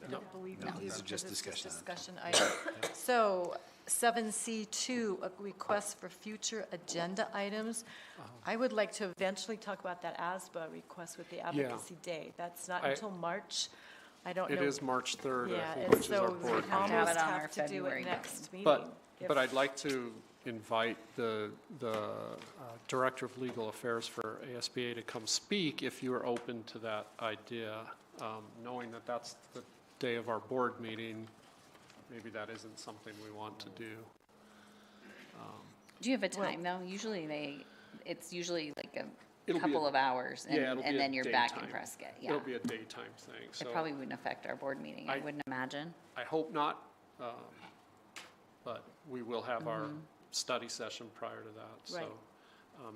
Speaker 16: I don't believe we
Speaker 9: No,
Speaker 16: do.
Speaker 9: this is
Speaker 16: because
Speaker 9: just
Speaker 16: it's
Speaker 9: discussion
Speaker 16: discussion item. So 7C2, a request for future agenda items. I would like to eventually talk about that ASBA request with the advocacy day. That's not
Speaker 13: I-
Speaker 16: until March. I don't know.
Speaker 13: It is March 3rd,
Speaker 16: Yeah,
Speaker 13: I think,
Speaker 16: and
Speaker 13: which is our
Speaker 16: so we
Speaker 13: board
Speaker 11: have to have
Speaker 13: meeting.
Speaker 16: almost
Speaker 11: it on our
Speaker 16: have to do
Speaker 11: February
Speaker 16: it next meeting.
Speaker 13: But
Speaker 16: if-
Speaker 13: I'd like to invite the Director of Legal Affairs for ASBA to come speak if you are open to that idea, knowing that that's the day of our board meeting. Maybe that isn't something we want to do.
Speaker 11: Do you have a time though? Usually it's usually like a
Speaker 13: It'll be
Speaker 11: couple
Speaker 13: a-
Speaker 11: of hours
Speaker 13: Yeah, it'll be
Speaker 11: and
Speaker 13: a
Speaker 11: then you're back in
Speaker 13: daytime.
Speaker 11: Prescott, yeah.
Speaker 13: It'll be a daytime thing, so
Speaker 11: It probably wouldn't affect our board meeting, I
Speaker 13: I-
Speaker 11: wouldn't imagine.
Speaker 13: I hope not, but we will have our
Speaker 11: Mm-hmm.
Speaker 13: study session prior to that, so.
Speaker 16: Right.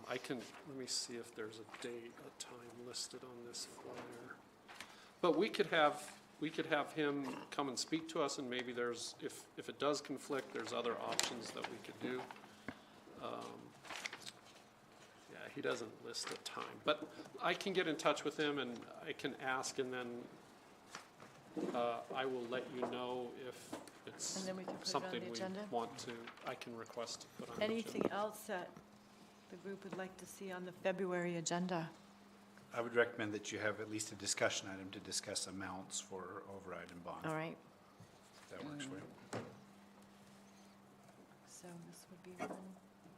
Speaker 13: I can, let me see if there's a date, a time listed on this flyer. But we could have him come and speak to us, and maybe there's, if it does conflict, there's other options that we could do. Yeah, he doesn't list a time, but I can get in touch with him and I can ask, and then I will let you know if it's
Speaker 16: And then we can put it on
Speaker 13: something
Speaker 16: the
Speaker 13: we
Speaker 16: agenda?
Speaker 13: want to, I can request to put on the agenda.
Speaker 16: Anything else that the group would like to see on the February agenda?
Speaker 9: I would recommend that you have at least a discussion item to discuss amounts for override and bond.
Speaker 16: All right,
Speaker 9: If that works for you.
Speaker 16: so this would be one.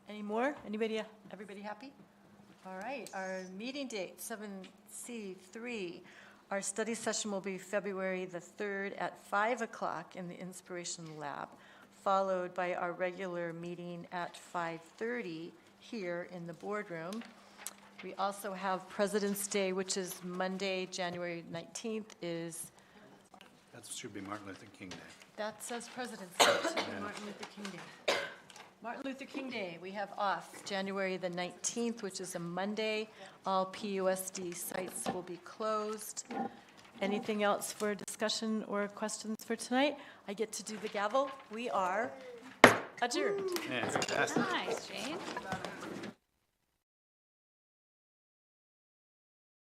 Speaker 16: Any more? Anybody, everybody happy? All right, our meeting date, 7C3. Our study session will be February the 3rd at 5 o'clock in the Inspiration Lab, followed by our regular meeting at 5:30 here in the boardroom. We also have President's Day, which is Monday, January 19th, is,
Speaker 9: That should be Martin Luther King Day.
Speaker 16: that says President's Day, it should be Martin Luther King Day. Martin Luther King Day, we have off January the 19th, which is a Monday. All PUSD sites will be closed. Anything else for discussion or questions for tonight? I get to do the gavel. We are adjourned.
Speaker 9: Yeah, fantastic.
Speaker 11: Nice, Jane.